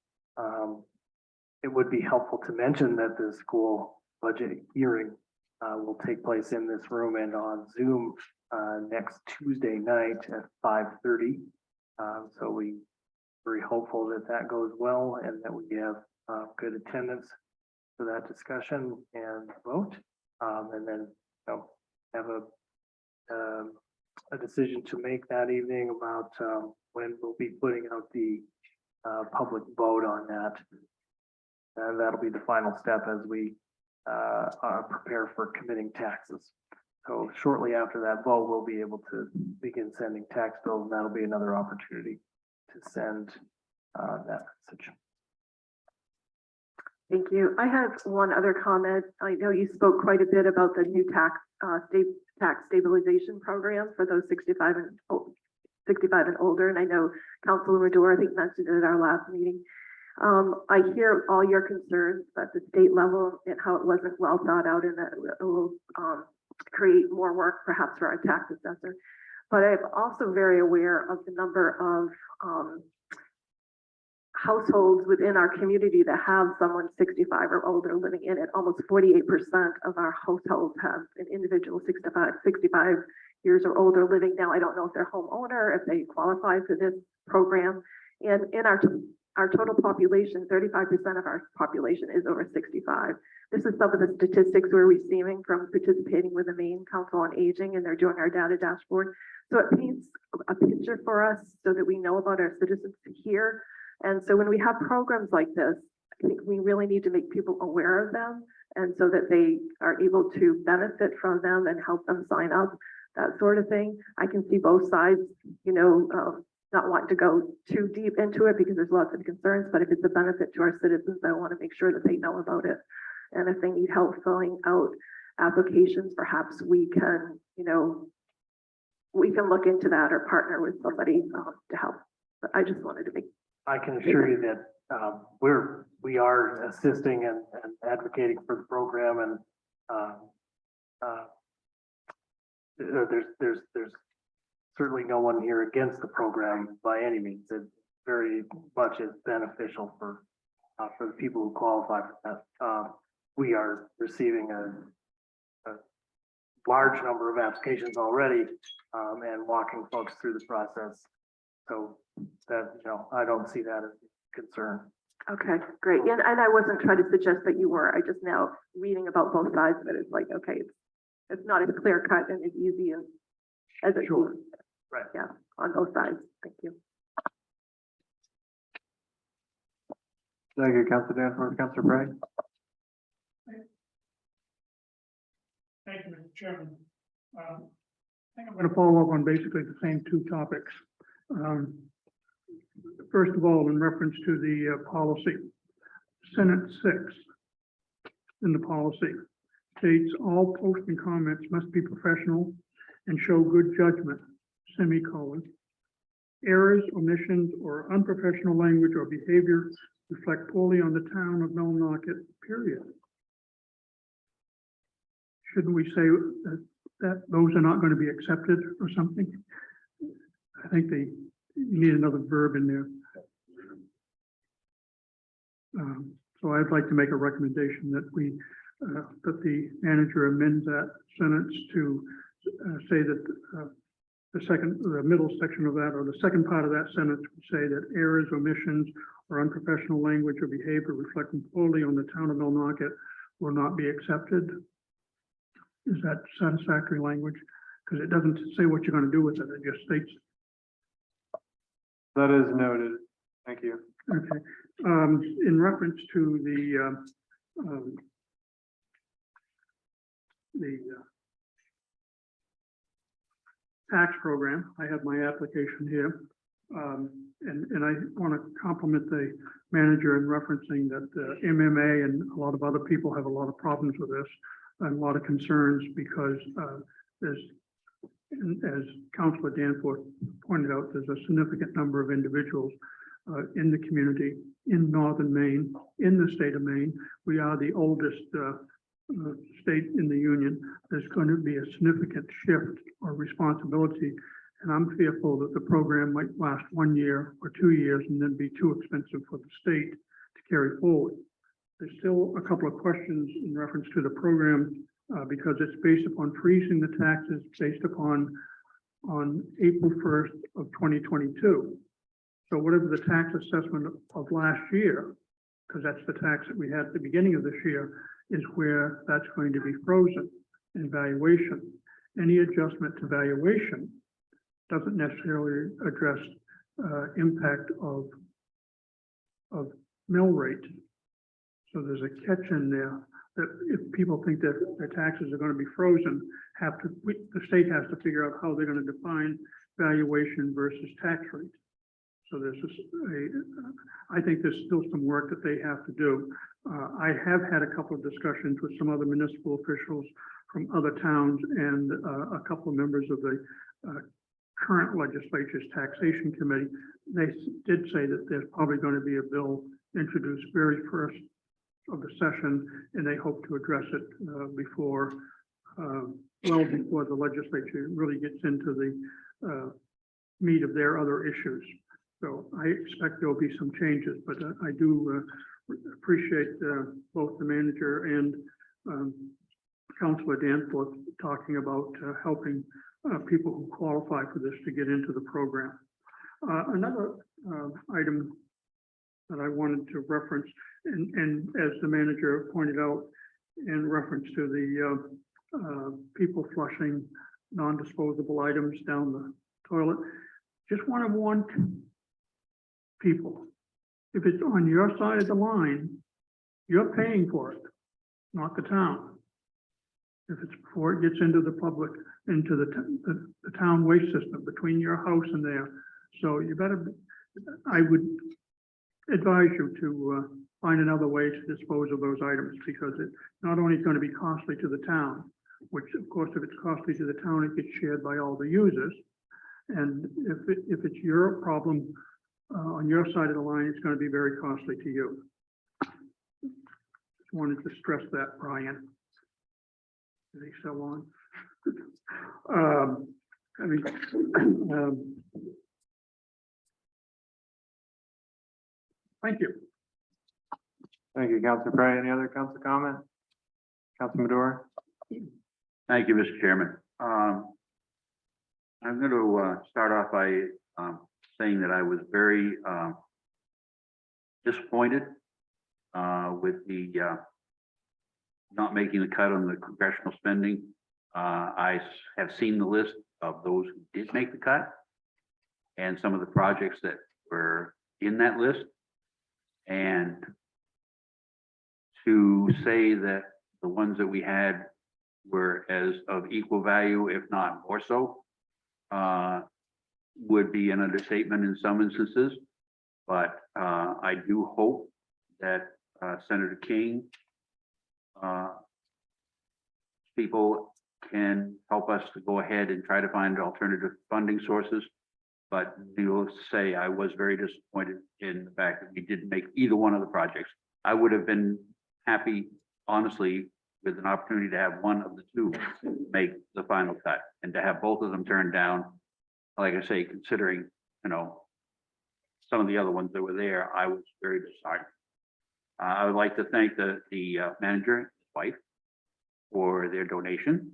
It would be helpful to mention that the school budget hearing will take place in this room and on Zoom next Tuesday night at 5:30. So we very hopeful that that goes well and that we have good attendance for that discussion and vote. And then have a decision to make that evening about when we'll be putting out the public vote on that. And that'll be the final step as we prepare for committing taxes. So shortly after that vote, we'll be able to begin sending tax bills, and that'll be another opportunity to send that message. Thank you. I have one other comment. I know you spoke quite a bit about the new tax stabilization program for those 65 and older. And I know Councilor Madore, I think, mentioned it at our last meeting. I hear all your concerns at the state level and how it wasn't well thought out and that it will create more work perhaps for our tax assessor. But I'm also very aware of the number of households within our community that have someone 65 or older living in it. Almost 48% of our households have an individual 65 years or older living. Now, I don't know if they're homeowner, if they qualify for this program. And in our total population, 35% of our population is over 65. This is some of the statistics we're receiving from participating with the Maine Council on Aging, and they're doing our data dashboard. So it paints a picture for us so that we know about our citizens here. And so when we have programs like this, I think we really need to make people aware of them, and so that they are able to benefit from them and help them sign up, that sort of thing. I can see both sides, not wanting to go too deep into it because there's lots of concerns, but if it's a benefit to our citizens, I want to make sure that they know about it. And if they need help filling out applications, perhaps we can, we can look into that or partner with somebody to help. But I just wanted to make. I can assure you that we are assisting and advocating for the program, and there's certainly no one here against the program by any means. It very much is beneficial for the people who qualify for that. We are receiving a large number of applications already, and walking folks through the process. So that, I don't see that as a concern. Okay, great. And I wasn't trying to suggest that you were. I just now reading about both sides of it. It's like, okay, it's not as clear cut and as easy as it Sure. seems. Right. Yeah, on both sides. Thank you. Thank you, Councilor Danforth. Councilor Bray. Thank you, Mr. Chairman. I think I'm going to follow up on basically the same two topics. First of all, in reference to the policy, Senate 6 in the policy states all posts and comments must be professional and show good judgment, semicolon. Errors, omissions, or unprofessional language or behavior reflect poorly on the town of Millinocket, period. Shouldn't we say that those are not going to be accepted or something? I think you need another verb in there. So I'd like to make a recommendation that that the manager amends that sentence to say that the middle section of that, or the second part of that sentence would say that errors, omissions, or unprofessional language or behavior reflecting poorly on the town of Millinocket will not be accepted. Is that satisfactory language? Because it doesn't say what you're going to do with it. It just states. That is noted. Thank you. Okay. In reference to the tax program, I have my application here. And I want to compliment the manager in referencing that the MMA and a lot of other people have a lot of problems with this and a lot of concerns because as Councilor Danforth pointed out, there's a significant number of individuals in the community in northern Maine, in the state of Maine. We are the oldest state in the union. There's going to be a significant shift or responsibility, and I'm fearful that the program might last 1 year or 2 years and then be too expensive for the state to carry forward. There's still a couple of questions in reference to the program because it's based upon freezing the taxes based upon on April 1st of 2022. So whatever the tax assessment of last year, because that's the tax that we had at the beginning of this year, is where that's going to be frozen in valuation. Any adjustment to valuation doesn't necessarily address impact of mill rate. So there's a catch in there that if people think that their taxes are going to be frozen, the state has to figure out how they're going to define valuation versus tax rate. So there's I think there's still some work that they have to do. I have had a couple of discussions with some other municipal officials from other towns and a couple of members of the current legislature's taxation committee. They did say that there's probably going to be a bill introduced very first of the session, and they hope to address it before the legislature really gets into the meat of their other issues. So I expect there'll be some changes, but I do appreciate both the manager and Councilor Danforth talking about helping people who qualify for this to get into the program. Another item that I wanted to reference, and as the manager pointed out, in reference to the people flushing non-disposable items down the toilet, just want to warn people, if it's on your side of the line, you're paying for it, not the town. If it's before it gets into the public, into the town waste system between your house and there. So you better, I would advise you to find another way to dispose of those items, because it not only is going to be costly to the town, which of course, if it's costly to the town, it gets shared by all the users. And if it's your problem on your side of the line, it's going to be very costly to you. Just wanted to stress that, Brian. Is he still on? Thank you. Thank you, Councilor Prey. Any other council comment? Councilor Medora? Thank you, Mr. Chairman. I'm going to start off by saying that I was very disappointed with the not making the cut on the congressional spending. I have seen the list of those who did make the cut and some of the projects that were in that list. And to say that the ones that we had were as of equal value, if not more so, would be an understatement in some instances. But I do hope that Senator King, people can help us to go ahead and try to find alternative funding sources. But needless to say, I was very disappointed in the fact that we didn't make either one of the projects. I would have been happy, honestly, with an opportunity to have one of the two make the final cut, and to have both of them turned down. Like I say, considering, you know, some of the other ones that were there, I was very disheartened. I would like to thank the manager and his wife for their donation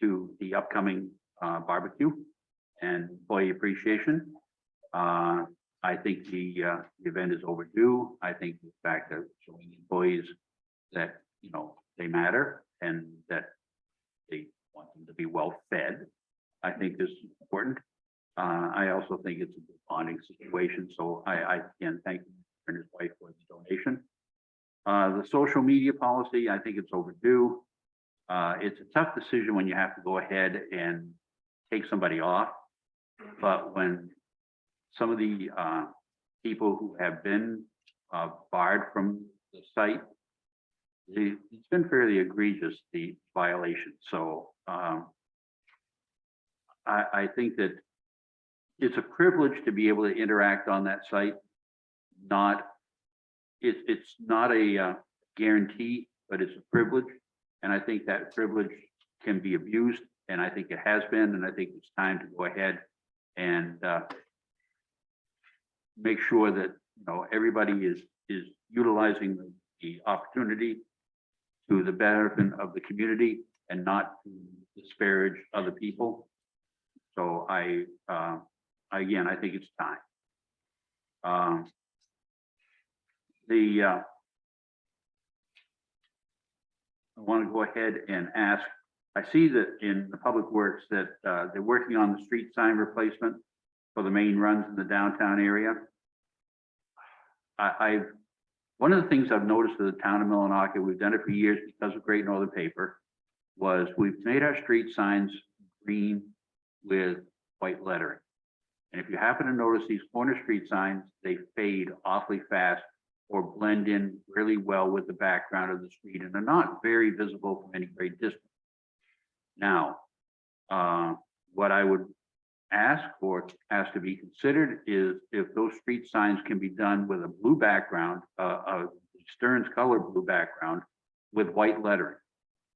to the upcoming barbecue and employee appreciation. I think the event is overdue. I think the fact that showing employees that, you know, they matter and that they want them to be well fed, I think this is important. I also think it's a good bonding situation. So I can thank him and his wife for the donation. The social media policy, I think it's overdue. It's a tough decision when you have to go ahead and take somebody off. But when some of the people who have been barred from the site, it's been fairly egregious, the violation. So I think that it's a privilege to be able to interact on that site. It's not a guarantee, but it's a privilege. And I think that privilege can be abused, and I think it has been, and I think it's time to go ahead and make sure that, you know, everybody is utilizing the opportunity to the benefit of the community and not to disparage other people. So again, I think it's time. I want to go ahead and ask, I see that in the Public Works that they're working on the street sign replacement for the main runs in the downtown area. One of the things I've noticed in the town of Millinocket, we've done it for years because of Great Northern Paper, was we've made our street signs green with white lettering. And if you happen to notice these corner street signs, they fade awfully fast or blend in really well with the background of the street and are not very visible from any great distance. Now, what I would ask for, ask to be considered is if those street signs can be done with a blue background, a Stearns color blue background with white lettering.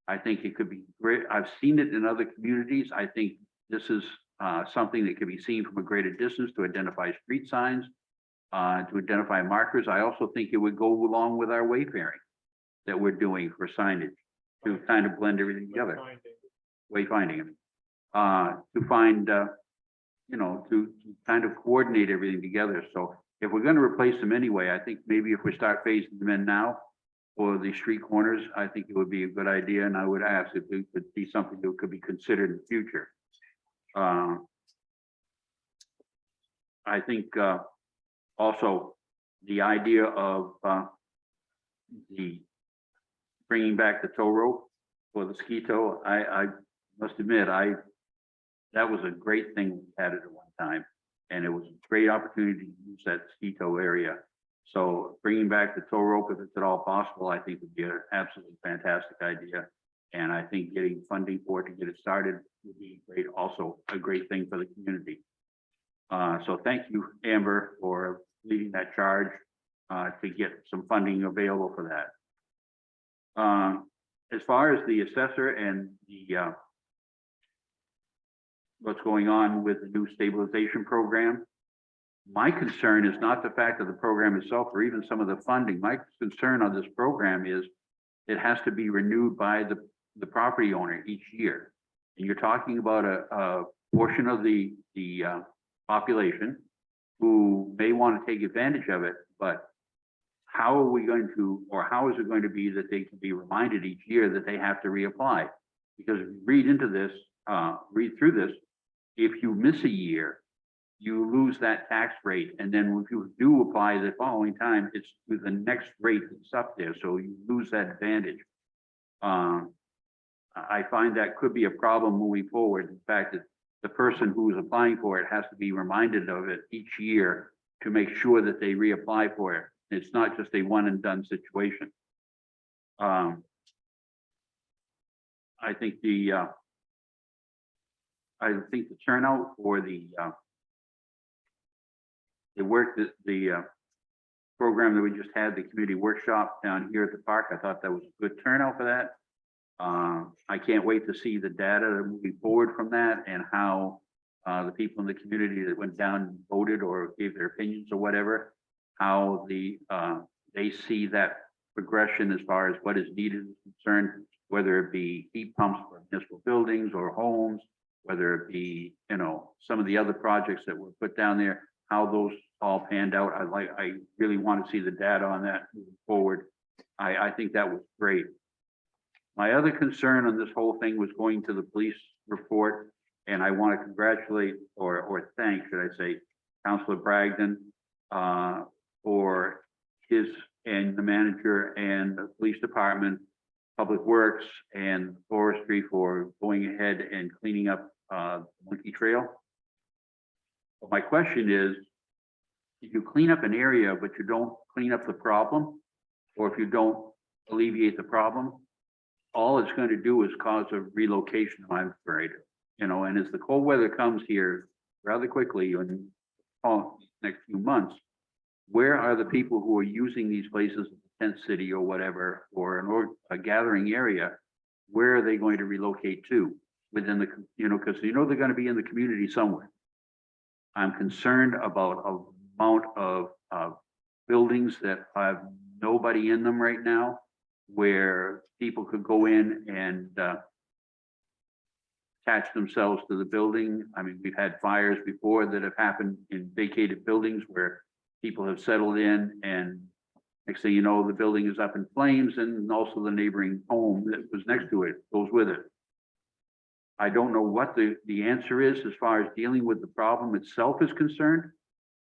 I think it could be great. I've seen it in other communities. I think this is something that can be seen from a greater distance to identify street signs, to identify markers. I also think it would go along with our wayfaring that we're doing for signage to kind of blend everything together. Wayfinding, to find, you know, to kind of coordinate everything together. So if we're going to replace them anyway, I think maybe if we start phasing them in now for the street corners, I think it would be a good idea. And I would ask if it could be something that could be considered in the future. I think also the idea of the bringing back the tow rope for the ski tow, I must admit, that was a great thing we had it at one time, and it was a great opportunity to use that ski tow area. So bringing back the tow rope, if it's at all possible, I think would be an absolutely fantastic idea. And I think getting funding for it to get it started would be great, also a great thing for the community. So thank you, Amber, for leading that charge to get some funding available for that. As far as the assessor and the what's going on with the new stabilization program, my concern is not the fact of the program itself or even some of the funding. My concern on this program is it has to be renewed by the property owner each year. And you're talking about a portion of the population who may want to take advantage of it, but how are we going to, or how is it going to be that they can be reminded each year that they have to reapply? Because if you read into this, read through this, if you miss a year, you lose that tax rate. And then if you do apply the following time, it's to the next rate that's up there. So you lose that advantage. I find that could be a problem moving forward. In fact, that the person who is applying for it has to be reminded of it each year to make sure that they reapply for it. It's not just a one and done situation. I think the turnout for the work that the program that we just had, the community workshop down here at the park, I thought that was a good turnout for that. I can't wait to see the data moving forward from that and how the people in the community that went down and voted or gave their opinions or whatever, how they see that progression as far as what is needed is concerned, whether it be heat pumps for municipal buildings or homes, whether it be, you know, some of the other projects that were put down there, how those all panned out. I really want to see the data on that moving forward. I think that was great. My other concern on this whole thing was going to the police report, and I want to congratulate or thank, should I say, Councilor Bragdon for his and the manager and the police department, Public Works and Forestry for going ahead and cleaning up Monkey Trail. But my question is, if you clean up an area, but you don't clean up the problem, or if you don't alleviate the problem, all it's going to do is cause a relocation, I'm afraid. You know, and as the cold weather comes here rather quickly in the next few months, where are the people who are using these places, tent city or whatever, or a gathering area? Where are they going to relocate to within the, you know, because you know they're going to be in the community somewhere. I'm concerned about an amount of buildings that have nobody in them right now, where people could go in and attach themselves to the building. I mean, we've had fires before that have happened in vacated buildings where people have settled in, and next thing you know, the building is up in flames, and also the neighboring home that was next to it goes with it. I don't know what the answer is as far as dealing with the problem itself is concerned,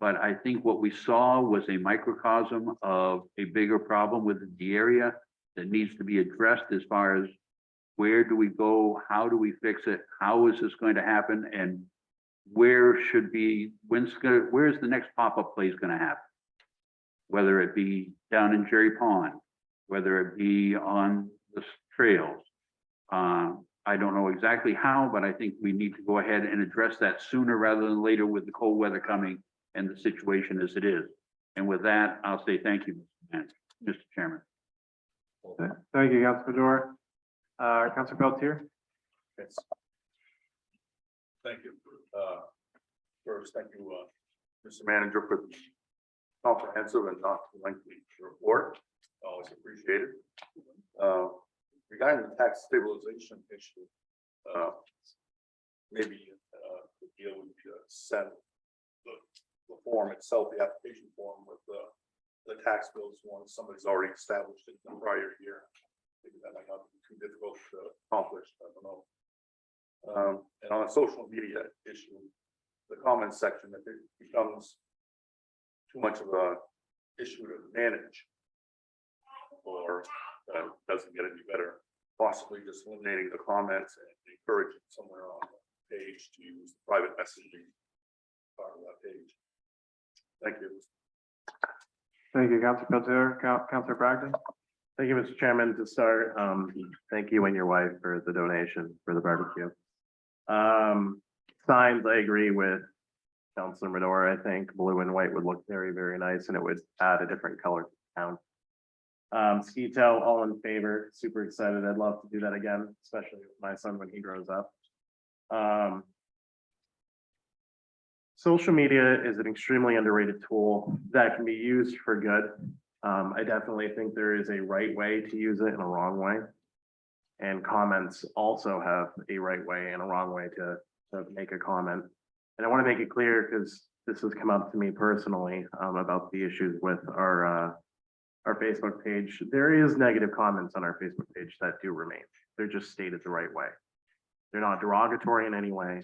but I think what we saw was a microcosm of a bigger problem within the area that needs to be addressed as far as where do we go, how do we fix it, how is this going to happen, and where should be, where's the next pop-up place gonna happen? Whether it be down in Jerry Pond, whether it be on the trails. I don't know exactly how, but I think we need to go ahead and address that sooner rather than later with the cold weather coming and the situation as it is. And with that, I'll say thank you, Mr. Chairman. Thank you, Councilor Madore. Councilor Pelletier? Yes. Thank you. First, thank you, Mr. Manager, for the comprehensive and not lengthy report. Always appreciated. Regarding the tax stabilization issue, maybe the deal would be to send the form itself, the application form with the tax bills once somebody's already established it in the prior year. Maybe that might not be too difficult to accomplish, I don't know. And on a social media issue, the comments section, if it becomes too much of a issue to manage, or doesn't get any better, possibly just eliminating the comments and encouraging somewhere on the page to use the private messaging part of that page. Thank you. Thank you, Councilor Pelletier. Councilor Bragdon? Thank you, Mr. Chairman. To start, thank you and your wife for the donation for the barbecue. Signs, I agree with Councilor Madore. I think blue and white would look very, very nice, and it would add a different color to town. Ski tail, all in favor, super excited. I'd love to do that again, especially with my son when he grows up. Social media is an extremely underrated tool that can be used for good. I definitely think there is a right way to use it and a wrong way. And comments also have a right way and a wrong way to make a comment. And I want to make it clear, because this has come up to me personally, about the issues with our Facebook page. There is negative comments on our Facebook page that do remain. They're just stated the right way. They're not derogatory in any way.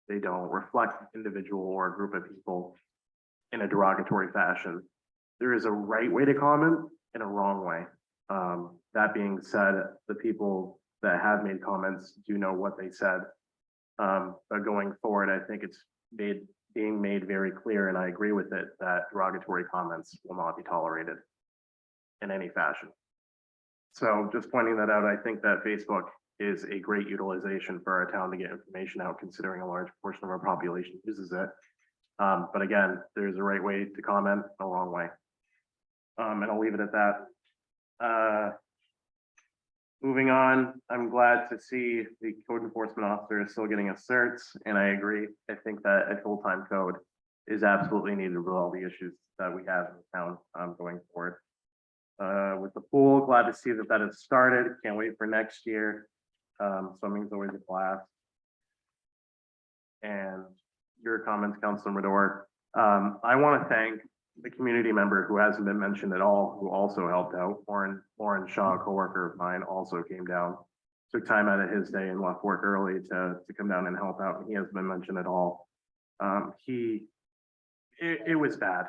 They don't reflect an individual or a group of people in a derogatory fashion. There is a right way to comment and a wrong way. That being said, the people that have made comments do know what they said. But going forward, I think it's being made very clear, and I agree with it, that derogatory comments will not be tolerated in any fashion. So just pointing that out, I think that Facebook is a great utilization for our town to get information out, considering a large portion of our population uses it. But again, there's a right way to comment, a wrong way. And I'll leave it at that. Moving on, I'm glad to see the code enforcement officer is still getting his certs, and I agree. I think that a full-time code is absolutely needed with all the issues that we have in the town going forward. With the pool, glad to see that has started. Can't wait for next year. Swimming's always a blast. And your comments, Councilor Madore. I want to thank the community member who hasn't been mentioned at all, who also helped out. Warren Shaw, a coworker of mine, also came down, took time out of his day and left work early to come down and help out. And he hasn't been mentioned at all. It was bad.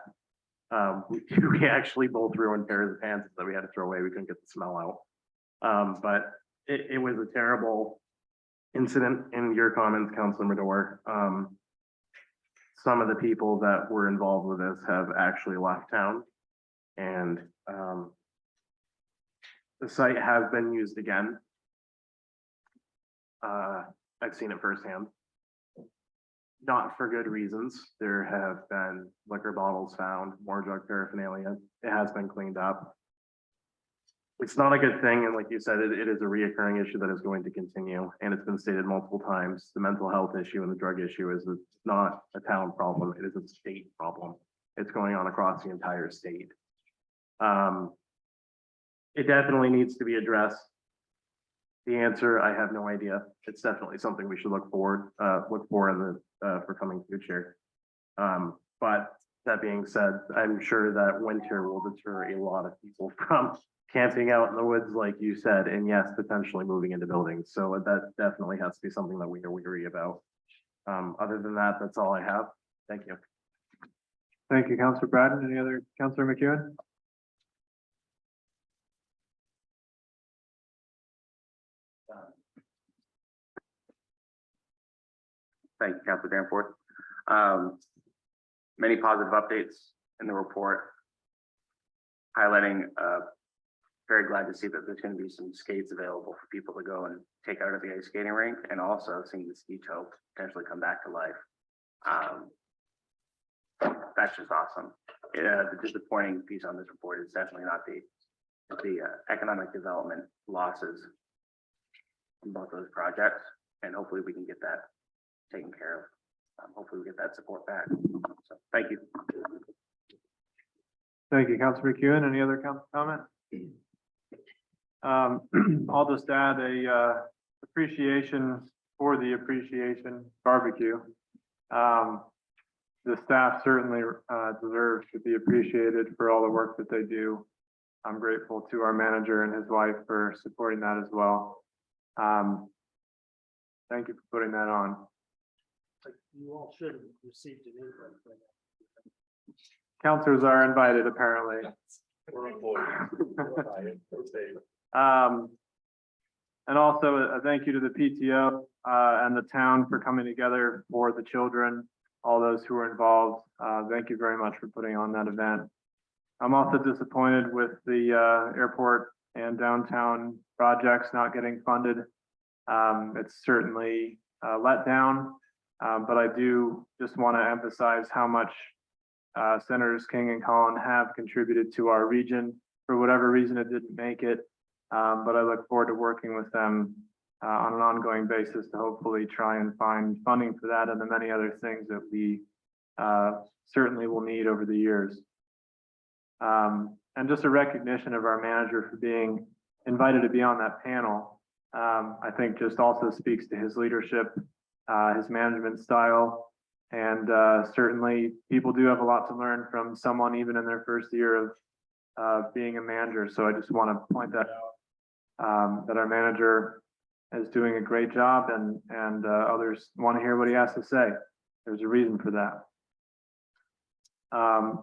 We actually both ruined pairs of pants that we had to throw away. We couldn't get the smell out. But it was a terrible incident in your comments, Councilor Madore. Some of the people that were involved with this have actually left town, and the site has been used again. I've seen it firsthand. Not for good reasons. There have been liquor bottles found, more drug paraphernalia. It has been cleaned up. It's not a good thing, and like you said, it is a reoccurring issue that is going to continue, and it's been stated multiple times. The mental health issue and the drug issue is not a town problem, it is a state problem. It's going on across the entire state. It definitely needs to be addressed. The answer, I have no idea. It's definitely something we should look for in the for coming future. But that being said, I'm sure that winter will deter a lot of people from camping out in the woods, like you said, and yes, potentially moving into buildings. So that definitely has to be something that we are weary about. Other than that, that's all I have. Thank you. Thank you, Councilor Bratton. Any other, Councilor McEwen? Thank you, Councilor Danforth. Many positive updates in the report. Highlighting, very glad to see that there's gonna be some skates available for people to go and take out of the ice skating rink, and also seeing the ski tow potentially come back to life. That's just awesome. The disappointing piece on this report is definitely not the economic development losses in both those projects, and hopefully we can get that taken care of. Hopefully we get that support back. So, thank you. Thank you, Councilor McEwen. Any other comment? I'll just add a appreciation for the appreciation barbecue. The staff certainly deserves to be appreciated for all the work that they do. I'm grateful to our manager and his wife for supporting that as well. Thank you for putting that on. You all should have received an invite for that. Councilors are invited, apparently. We're employees. And also a thank you to the PTO and the town for coming together for the children, all those who were involved. Thank you very much for putting on that event. I'm also disappointed with the airport and downtown projects not getting funded. It's certainly a letdown, but I do just want to emphasize how much Senators King and Collin have contributed to our region. For whatever reason, it didn't make it, but I look forward to working with them on an ongoing basis to hopefully try and find funding for that and the many other things that we certainly will need over the years. And just a recognition of our manager for being invited to be on that panel, I think just also speaks to his leadership, his management style, and certainly people do have a lot to learn from someone even in their first year of being a manager. So I just want to point that out, that our manager is doing a great job, and others want to hear what he has to say. There's a reason for that.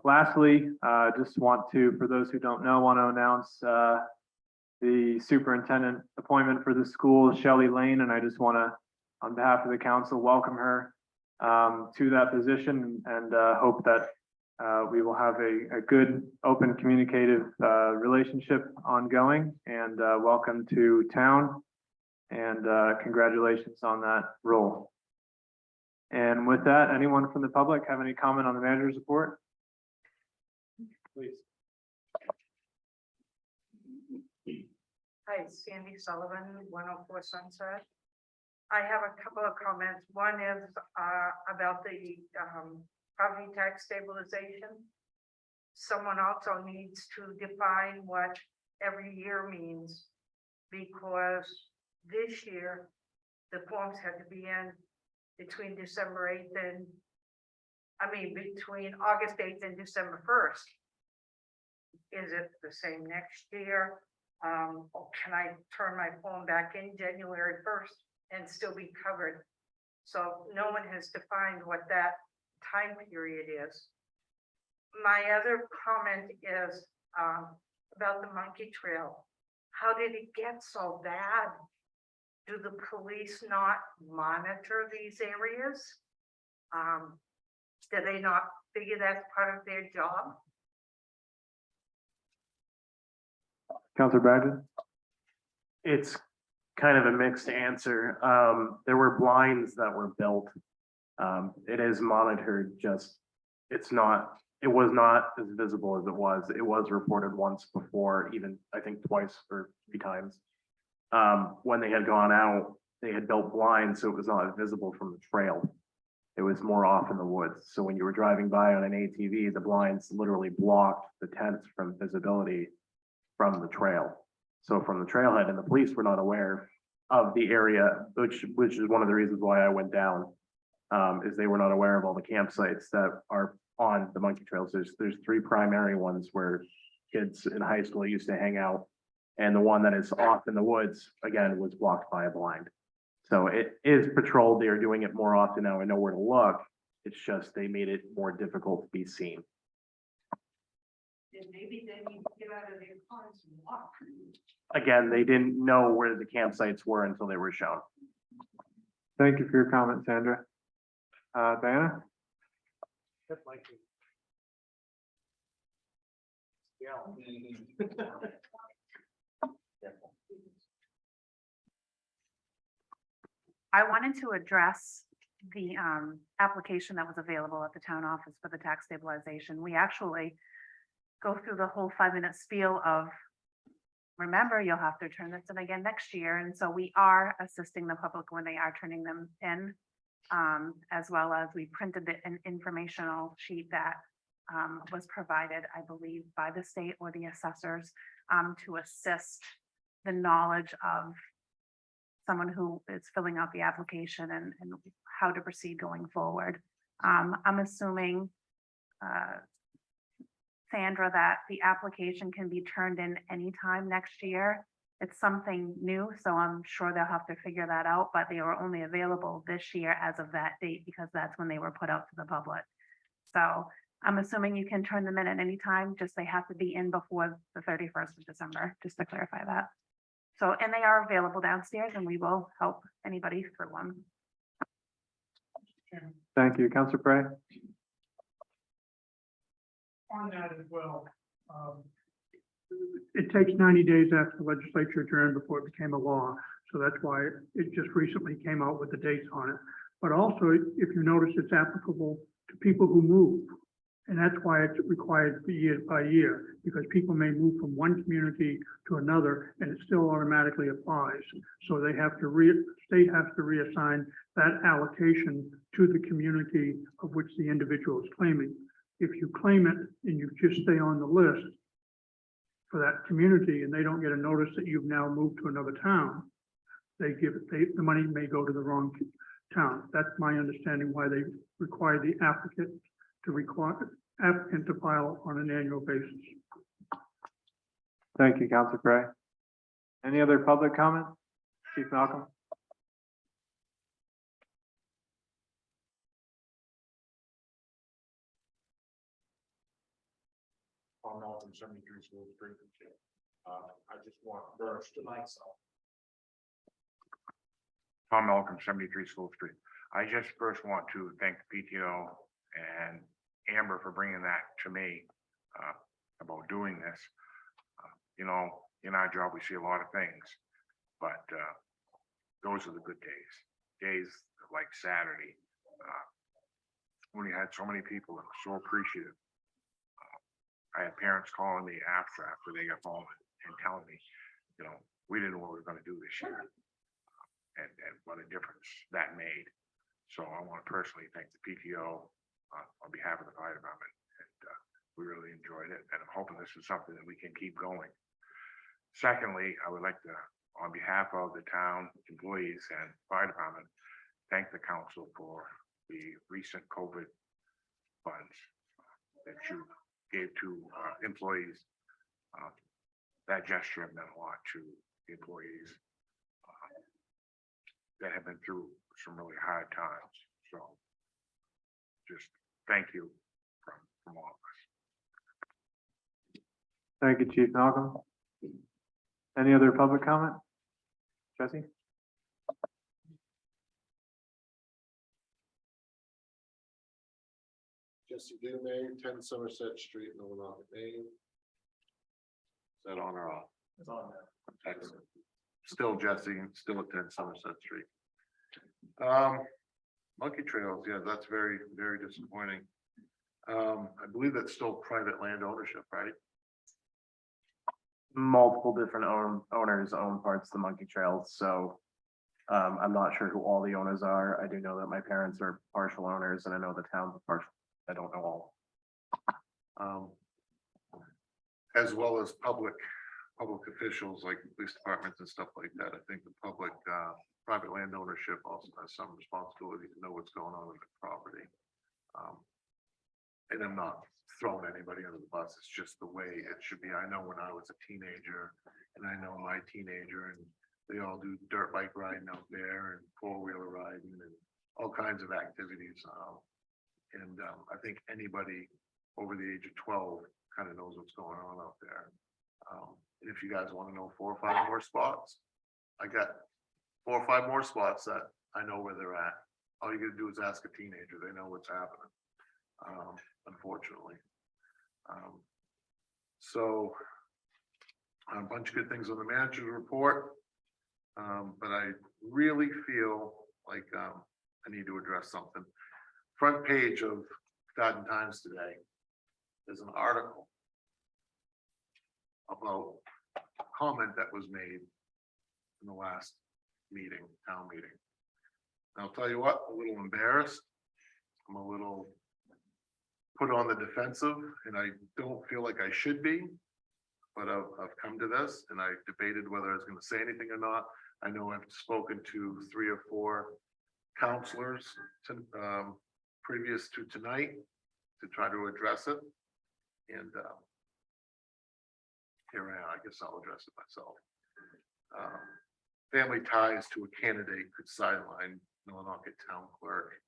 Lastly, just want to, for those who don't know, want to announce the superintendent appointment for the school, Shelley Lane, and I just want to, on behalf of the council, welcome her to that position, and hope that we will have a good, open, communicative relationship ongoing, and welcome to town, and congratulations on that role. And with that, anyone from the public have any comment on the manager's report? Please. Hi, Sandy Sullivan, 104 Sunset. I have a couple of comments. One is about the property tax stabilization. Someone also needs to define what every year means, because this year the forms had to be in between December 8th and, between August 8th and December 1st. Is it the same next year? Or can I turn my phone back in January 1st and still be covered? So no one has defined what that time period is. My other comment is about the monkey trail. How did it get so bad? Do the police not monitor these areas? Do they not figure that's part of their job? Councilor Bragdon? It's kind of a mixed answer. There were blinds that were built. It is monitored, just, it was not as visible as it was. It was reported once before, even I think twice or 3 times. When they had gone out, they had built blinds, so it was not visible from the trail. It was more off in the woods. So when you were driving by on an ATV, the blinds literally blocked the tents from visibility from the trail. So from the trailhead, and the police were not aware of the area, which is one of the reasons why I went down, is they were not aware of all the campsites that are on the monkey trails. There's 3 primary ones where kids in high school used to hang out. And the one that is off in the woods, again, was blocked by a blind. So it is patrolled. They are doing it more often now. I know where to look. It's just they made it more difficult to be seen. And maybe they need to get out of their cars and walk. Again, they didn't know where the campsites were until they were shown. Thank you for your comment, Sandra. Diana? That might be. Yeah. I wanted to address the application that was available at the town office for the tax stabilization. We actually go through the whole 5-minute spiel of, remember, you'll have to turn this in again next year. And so we are assisting the public when they are turning them in. As well as we printed an informational sheet that was provided, I believe, by the state or the assessors to assist the knowledge of someone who is filling out the application and how to proceed going forward. I'm assuming, Sandra, that the application can be turned in anytime next year. It's something new, so I'm sure they'll have to figure that out, but they were only available this year as of that date because that's when they were put out to the public. So I'm assuming you can turn them in at any time, just they have to be in before the 31st of December, just to clarify that. So, and they are available downstairs and we will help anybody through one. Thank you, Councilor Prey. On that as well, it takes 90 days after the legislature adjourned before it became a law. So that's why it just recently came out with the dates on it. But also, if you notice, it's applicable to people who move. And that's why it's required year by year, because people may move from one community to another and it still automatically applies. So they have to state has to reassign that allocation to the community of which the individual is claiming. If you claim it and you just stay on the list for that community and they don't get a notice that you've now moved to another town, the money may go to the wrong town. That's my understanding why they require the applicant to file on an annual basis. Thank you, Councilor Prey. Any other public comment? Chief Malcolm? On Malcolm 73 School Street. I just want first to myself. Tom Malcolm, 73 School Street. I just first want to thank the PTO and Amber for bringing that to me about doing this. You know, in our job, we see a lot of things, but those are the good days. Days like Saturday, when you had so many people that were so appreciative. I had parents calling me after they got home and telling me, you know, we didn't know what we were going to do this year. And what a difference that made. So I want to personally thank the PTO on behalf of the fire department. And we really enjoyed it. And I'm hoping this is something that we can keep going. Secondly, I would like to, on behalf of the town employees and fire department, thank the council for the recent COVID funds that you gave to employees. That gesture meant a lot to the employees that have been through some really hard times. So just thank you from all of us. Thank you, Chief Malcolm. Any other public comment? Jesse? Jesse Dume, 10 Somerset Street, Millinocket, Maine. Is that on or off? It's on there. Excellent. Still Jesse, still at 10 Somerset Street. Monkey trails, yeah, that's very, very disappointing. I believe that's still private land ownership, right? Multiple different owners own parts of the monkey trails, so I'm not sure who all the owners are. I do know that my parents are partial owners and I know the town's partial. I don't know all. As well as public officials like police departments and stuff like that. I think the public, private land ownership also has some responsibility to know what's going on with the property. And I'm not throwing anybody under the bus. It's just the way it should be. I know when I was a teenager and I know my teenager and they all do dirt bike riding out there and four-wheeler riding and all kinds of activities. I think anybody over the age of 12 kind of knows what's going on out there. And if you guys want to know 4 or 5 more spots, I got 4 or 5 more spots that I know where they're at. All you gotta do is ask a teenager, they know what's happening. unfortunately. So a bunch of good things on the manager's report. But I really feel like I need to address something. Front page of Garden Times today, there's an article about a comment that was made in the last meeting, town meeting. And I'll tell you what, a little embarrassed. I'm a little put on the defensive, and I don't feel like I should be. But I've come to this, and I debated whether I was going to say anything or not. I know I've spoken to 3 or 4 counselors previous to tonight to try to address it. And here I am, I guess I'll address it myself. Family ties to a candidate could sideline Millinocket town clerk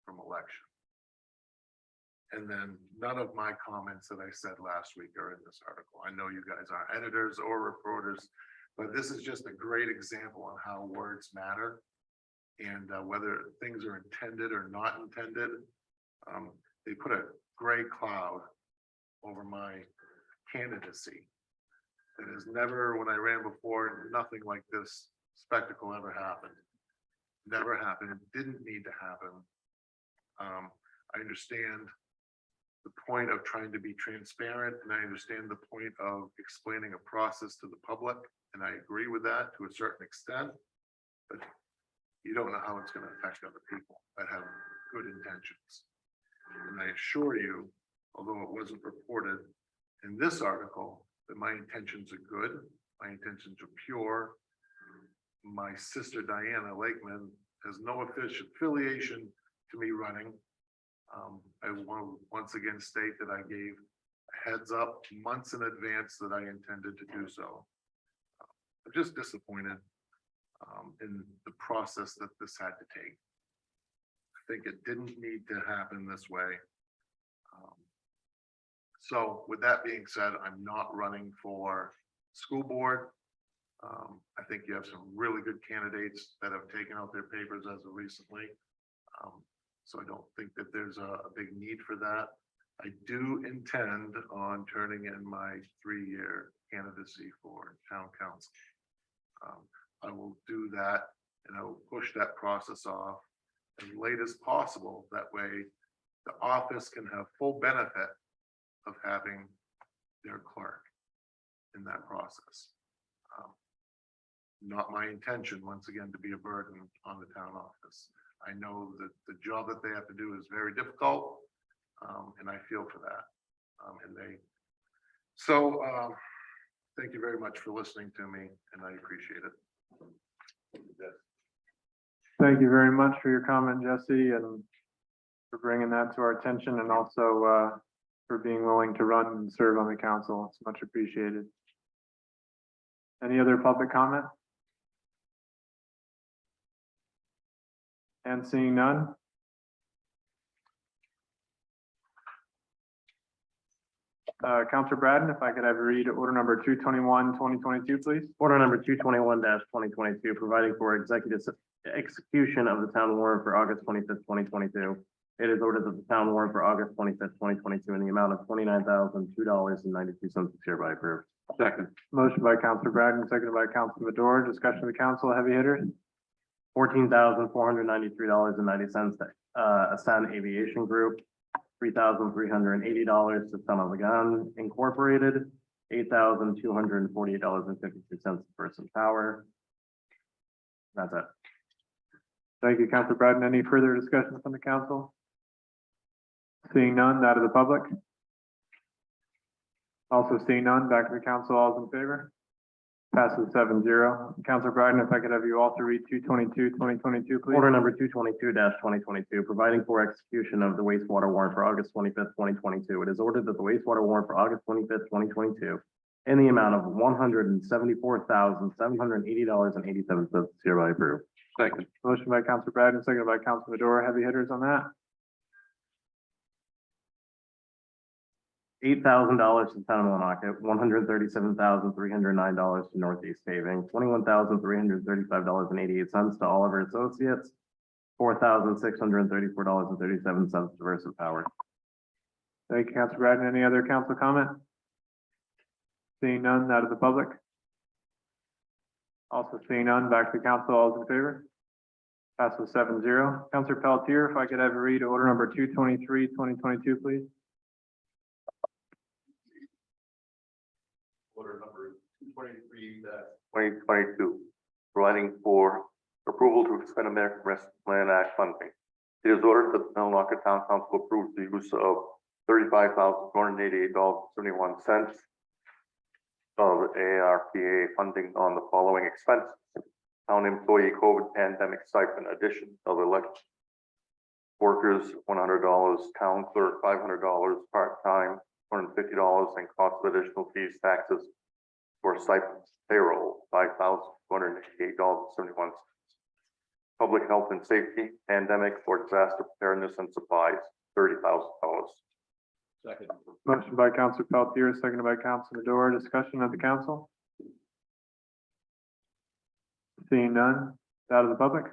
from election. And then none of my comments that I said last week are in this article. I know you guys aren't editors or reporters, but this is just a great example on how words matter. And whether things are intended or not intended. They put a gray cloud over my candidacy. It has never, when I ran before, nothing like this spectacle ever happened. Never happened, it didn't need to happen. I understand the point of trying to be transparent, and I understand the point of explaining a process to the public, and I agree with that to a certain extent, but you don't know how it's going to affect other people that have good intentions. And I assure you, although it wasn't reported in this article, that my intentions are good, my intentions are pure. My sister Diana Lakeman has no official affiliation to me running. I want to once again state that I gave a heads up months in advance that I intended to do so. I'm just disappointed in the process that this had to take. I think it didn't need to happen this way. So with that being said, I'm not running for school board. I think you have some really good candidates that have taken out their papers as of recently. So I don't think that there's a big need for that. I do intend on turning in my 3-year candidacy for town council. I will do that, and I will push that process off as late as possible. That way the office can have full benefit of having their clerk in that process. Not my intention, once again, to be a burden on the town office. I know that the job that they have to do is very difficult, and I feel for that. Thank you very much for listening to me, and I appreciate it. Thank you very much for your comment, Jesse, and for bringing that to our attention, and also for being willing to run and serve on the council. It's much appreciated. Any other public comment? And seeing none. Counselor Braden, if I could have you read order number 221, 2022, please. Order number 221-2022, providing for executive execution of the town warrant for August 25th, 2022. It is ordered that the town warrant for August 25th, 2022 in the amount of $29,002.92 is hereby approved. Second. Motion by Counselor Braden, seconded by Counselor Madore. Discussion of the council, heavy hitters. $14,493.90 to Ascend Aviation Group, $3,380 to Son of a Gun Incorporated, $8,248.52 to Person Power. That's it. Thank you, Counselor Braden. Any further discussion from the council? Seeing none, that of the public. Also seeing none, back to the council, all those in favor? Passes 7-0. Counselor Braden, if I could have you also read 222, 2022, please. Order number 222-2022, providing for execution of the wastewater warrant for August 25th, 2022. It is ordered that the wastewater warrant for August 25th, 2022 in the amount of $174,780.87 is hereby approved. Second. Motion by Counselor Braden, seconded by Counselor Madore. Heavy hitters on that. $8,000 to Town of Millinocket, $137,309 to Northeast Paving, $21,335.88 to Oliver Associates, $4,634.37 to Versant Power. Thank you, Councilor Bragdon. Any other council comment? Seeing none, out of the public? Also seeing none, back to council, all those in favor? Passes 7-0. Councilor Pelletier, if I could have you read order number 223, 2022, please. Order number 223, 2022, providing for approval to expend American Rescue Plan Act funding. It is ordered that the Millinocket Town Council approves the use of $35,288.71 of ARPA funding on the following expenses: town employee COVID pandemic stipend, addition of elected workers $100, town clerk $500, part-time $250, and cost of additional fees, taxes for stipends, payroll $5,288.71. Public health and safety, pandemic for disaster preparedness and supplies, $30,000. Second. Motion by Councilor Pelletier, seconded by Councilor Medora. Discussion of the council? Seeing none, out of the public?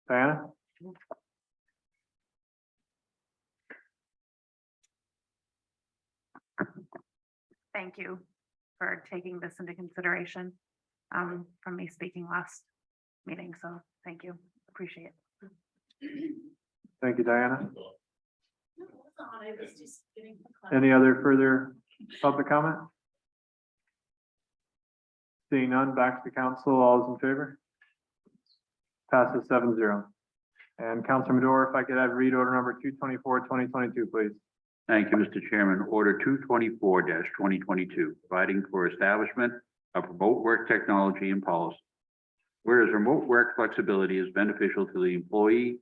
Diana? Thank you for taking this into consideration, from me speaking last meeting, so thank you, appreciate it. Thank you, Diana. No, it's on, I was just getting. Any other further public comment? Seeing none, back to council, all those in favor? Passes 7-0. And Councilor Medora, if I could have read order number 224, 2022, please. Thank you, Mr. Chairman. Order 224-2022, providing for establishment of remote work technology and policy. Whereas remote work flexibility is beneficial to the employee,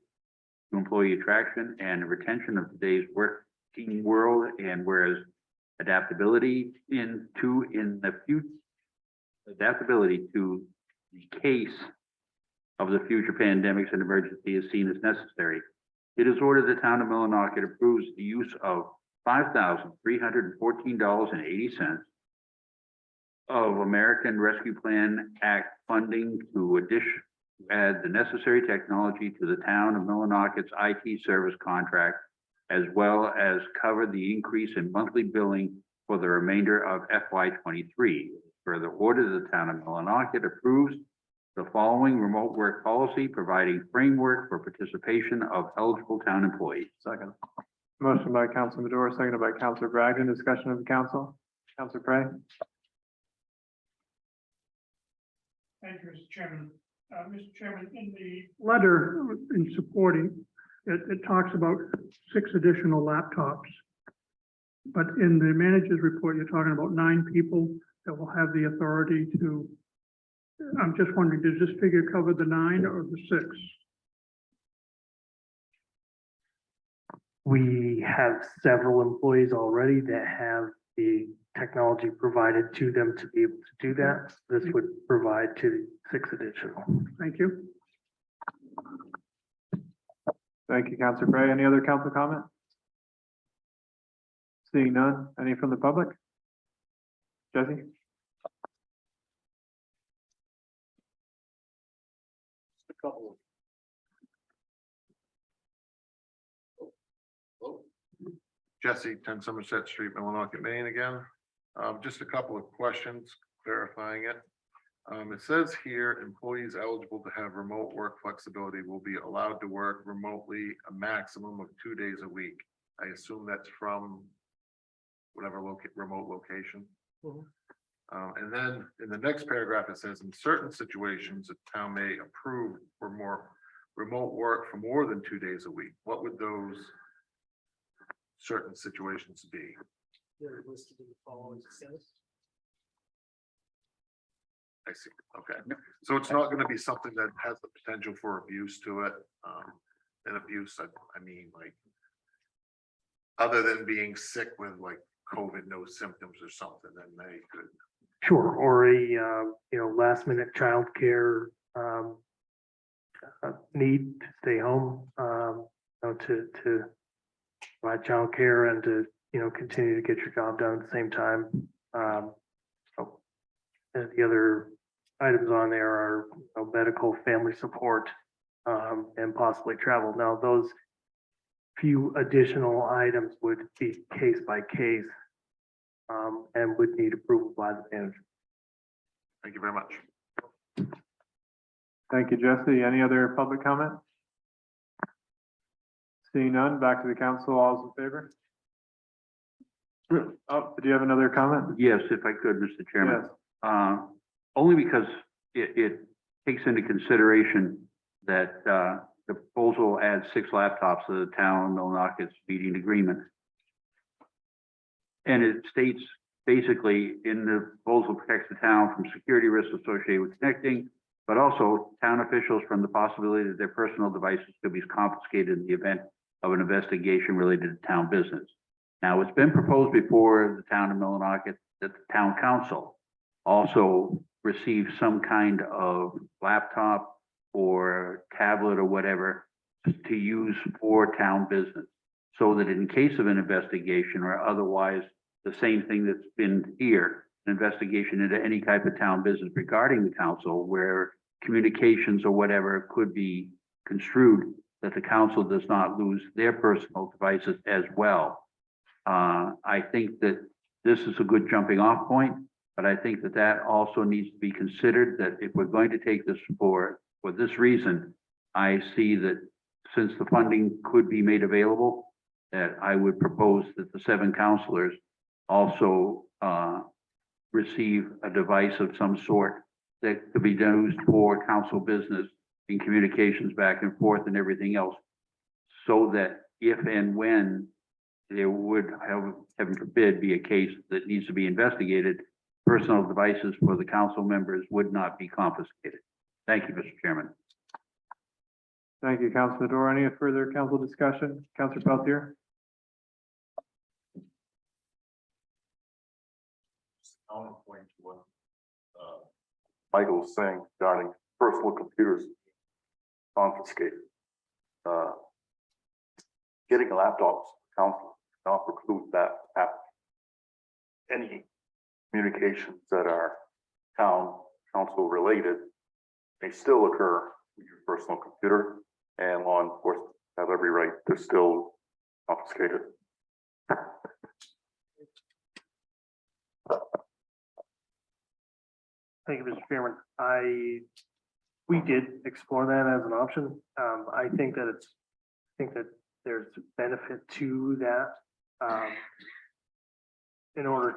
to employee attraction and retention of today's working world, and whereas adaptability adaptability to the case of the future pandemics and emergency is seen as necessary. It is ordered the town of Millinocket approves the use of $5,314.80 of American Rescue Plan Act funding to add the necessary technology to the town of Millinocket's IT service contract, as well as cover the increase in monthly billing for the remainder of FY23. Further order, the town of Millinocket approves the following remote work policy, providing framework for participation of eligible town employees. Second. Motion by Councilor Medora, seconded by Councilor Bragdon. Discussion of the council. Councilor Cray. Thank you, Mr. Chairman. Mr. Chairman, in the letter in supporting, it talks about 6 additional laptops. But in the manager's report, you're talking about 9 people that will have the authority to, I'm just wondering, does this figure cover the 9 or the 6? We have several employees already that have the technology provided to them to be able to do that. This would provide to 6 additional. Thank you. Thank you, Councilor Cray. Any other council comment? Seeing none, any from the public? Jesse? a couple Jesse, 10 Somerset Street, Millinocket, Maine again. Just a couple of questions clarifying it. It says here, employees eligible to have remote work flexibility will be allowed to work remotely a maximum of 2 days a week. I assume that's from whatever remote location. And then in the next paragraph, it says in certain situations, the town may approve for more remote work for more than 2 days a week. What would those certain situations be? They're listed in the following steps. I see. Okay. So it's not going to be something that has the potential for abuse to it. And abuse, I mean, like, other than being sick with like COVID, no symptoms or something, then they could. Sure, or a last minute childcare need to stay home, to provide childcare and to, continue to get your job done at the same time. And the other items on there are medical, family support, and possibly travel. Now, those few additional items would be case by case, and would need approval by the manager. Thank you very much. Thank you, Jesse. Any other public comment? Seeing none, back to the council. All those in favor? Oh, did you have another comment? Yes, if I could, Mr. Chairman. Yes. Only because it takes into consideration that, the proposal adds 6 laptops to the town of Millinocket's meeting agreement. And it states basically in the proposal protects the town from security risks associated with connecting, but also town officials from the possibility that their personal devices could be confiscated in the event of an investigation related to town business. Now, it's been proposed before the town of Millinocket that the town council also receive some kind of laptop or tablet or whatever to use for town business. So that in case of an investigation or otherwise, the same thing that's been here, an investigation into any type of town business regarding the council where communications or whatever could be construed, that the council does not lose their personal devices as well. I think that this is a good jumping off point, but I think that that also needs to be considered, that if we're going to take this for this reason, I see that since the funding could be made available, that I would propose that the 7 councilors also receive a device of some sort that could be used for council business and communications back and forth and everything else. So that if and when there would have, heaven forbid, be a case that needs to be investigated, personal devices for the council members would not be confiscated. Thank you, Mr. Chairman. Thank you, Councilor Dora. Any further council discussion? Councilor Pelletier? Point to what Michael was saying regarding personal computers confiscated. Getting a laptop, council not preclude that happen. Any communications that are town council related may still occur with your personal computer, and law enforcement have every right to still confiscate it. Thank you, Mr. Chairman. We did explore that as an option. I think that there's benefit to that. In order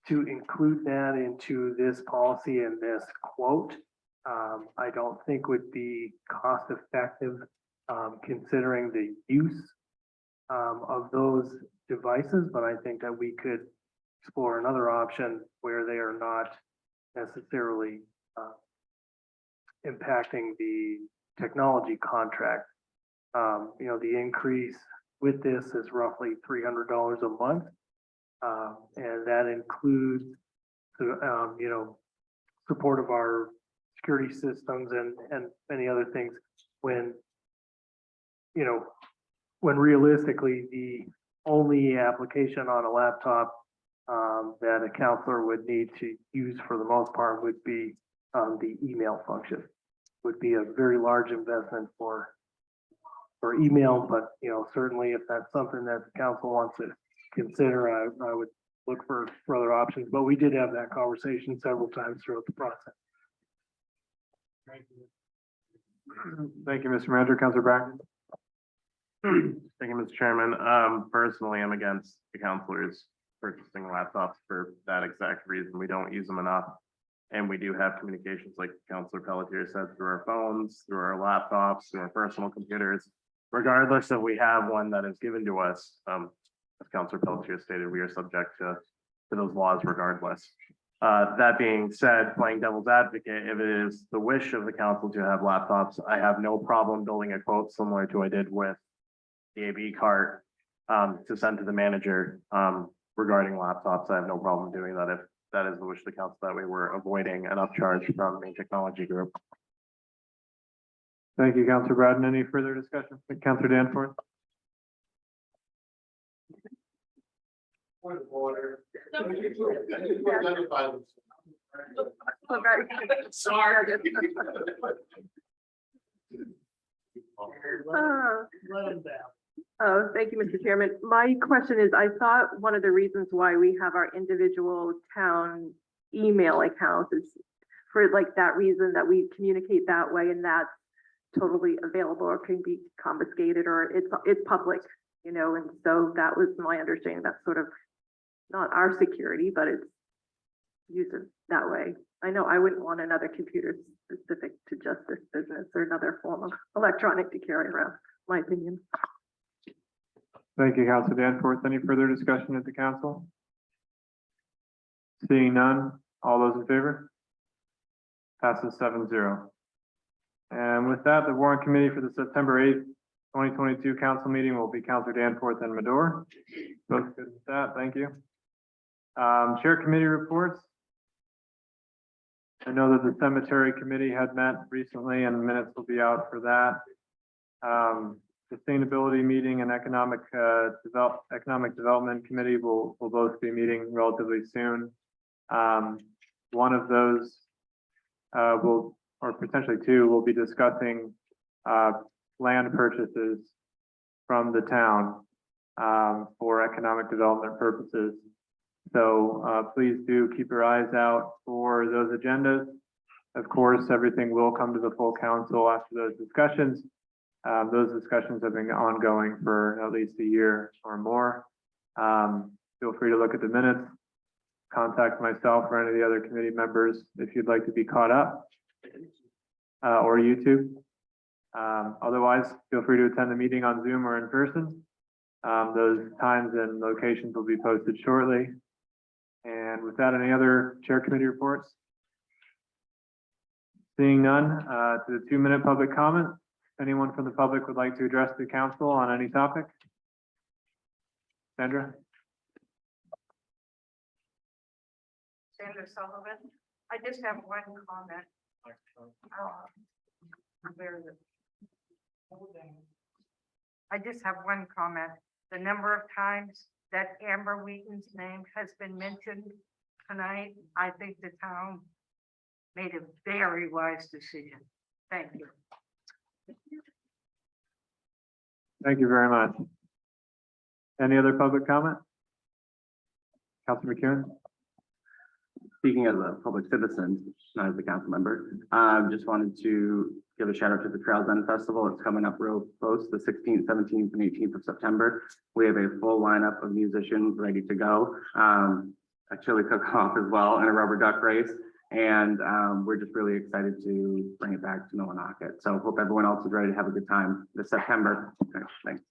to include that into this policy and this quote, I don't think would be cost effective, considering the use of those devices, but I think that we could explore another option where they are not necessarily impacting the technology contract. The increase with this is roughly $300 a month. And that includes the, support of our security systems and many other things when realistically the only application on a laptop that a counselor would need to use for the most part would be the email function. Would be a very large investment for email, but certainly if that's something that the council wants to consider, I would look for other options, but we did have that conversation several times throughout the process. Thank you, Mr. Manager. Councilor Bracken? Thank you, Mr. Chairman. Personally, I'm against the councilors purchasing laptops for that exact reason. We don't use them enough. And we do have communications, like Councilor Pelletier said, through our phones, through our laptops, through our personal computers. Regardless if we have one that is given to us, as Councilor Pelletier stated, we are subject to those laws regardless. That being said, playing devil's advocate, if it is the wish of the council to have laptops, I have no problem building a quote similar to what I did with the AB cart to send to the manager regarding laptops. I have no problem doing that if that is the wish of the council. That way we're avoiding an upcharge from the technology group. Thank you, Councilor Bracken. Any further discussion? Councilor Danforth? Point of order. Sorry. Let them down. Oh, thank you, Mr. Chairman. My question is, I thought one of the reasons why we have our individual town email accounts is for like that reason that we communicate that way and that's totally available or can be confiscated or it's public, you know, and so that was my understanding. That's sort of not our security, but it's used that way. I know I wouldn't want another computer specific to just this business or another form of electronic to carry around, my opinion. Thank you, Councilor Danforth. Any further discussion at the council? Seeing none, all those in favor? Passes 7-0. And with that, the warrant committee for the September 8th, 2022 council meeting will be Councilor Danforth and Madore. Both good with that, thank you. Chair committee reports. I know that the cemetery committee had met recently and minutes will be out for that. Sustainability meeting and economic development committee will both be meeting relatively soon. One of those will, or potentially two, will be discussing land purchases from the town for economic development purposes. So please do keep your eyes out for those agendas. Of course, everything will come to the full council after those discussions. Those discussions have been ongoing for at least a year or more. Feel free to look at the minutes, contact myself or any of the other committee members if you'd like to be caught up, or YouTube. Otherwise, feel free to attend the meeting on Zoom or in person. Those times and locations will be posted shortly. And with that, any other chair committee reports? Seeing none, to the 2-minute public comment. Anyone from the public would like to address the council on any topic? Sandra? Sandra Sullivan. I just have one comment. Where is it? I just have one comment. The number of times that Amber Wheaton's name has been mentioned tonight, I think the town made a very wise decision. Thank you. Thank you very much. Any other public comment? Councilor McEwen? Speaking as a public citizen, not as a council member, just wanted to give a shout out to the Trails End Festival. It's coming up real close, the 16th, 17th, and 18th of September. We have a full lineup of musicians ready to go. A chili cook-off as well, and a rubber duck race. And we're just really excited to bring it back to Millinocket. So hope everyone else is ready to have a good time this September. Okay, thanks.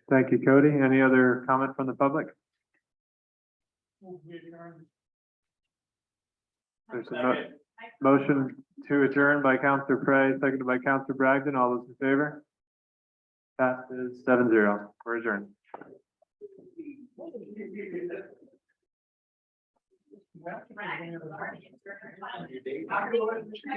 Thank you, Cody. Any other comment from the public? There's a motion to adjourn by Councilor Prey, seconded by Councilor Bragdon. All those in favor? Passes 7-0. We're adjourned.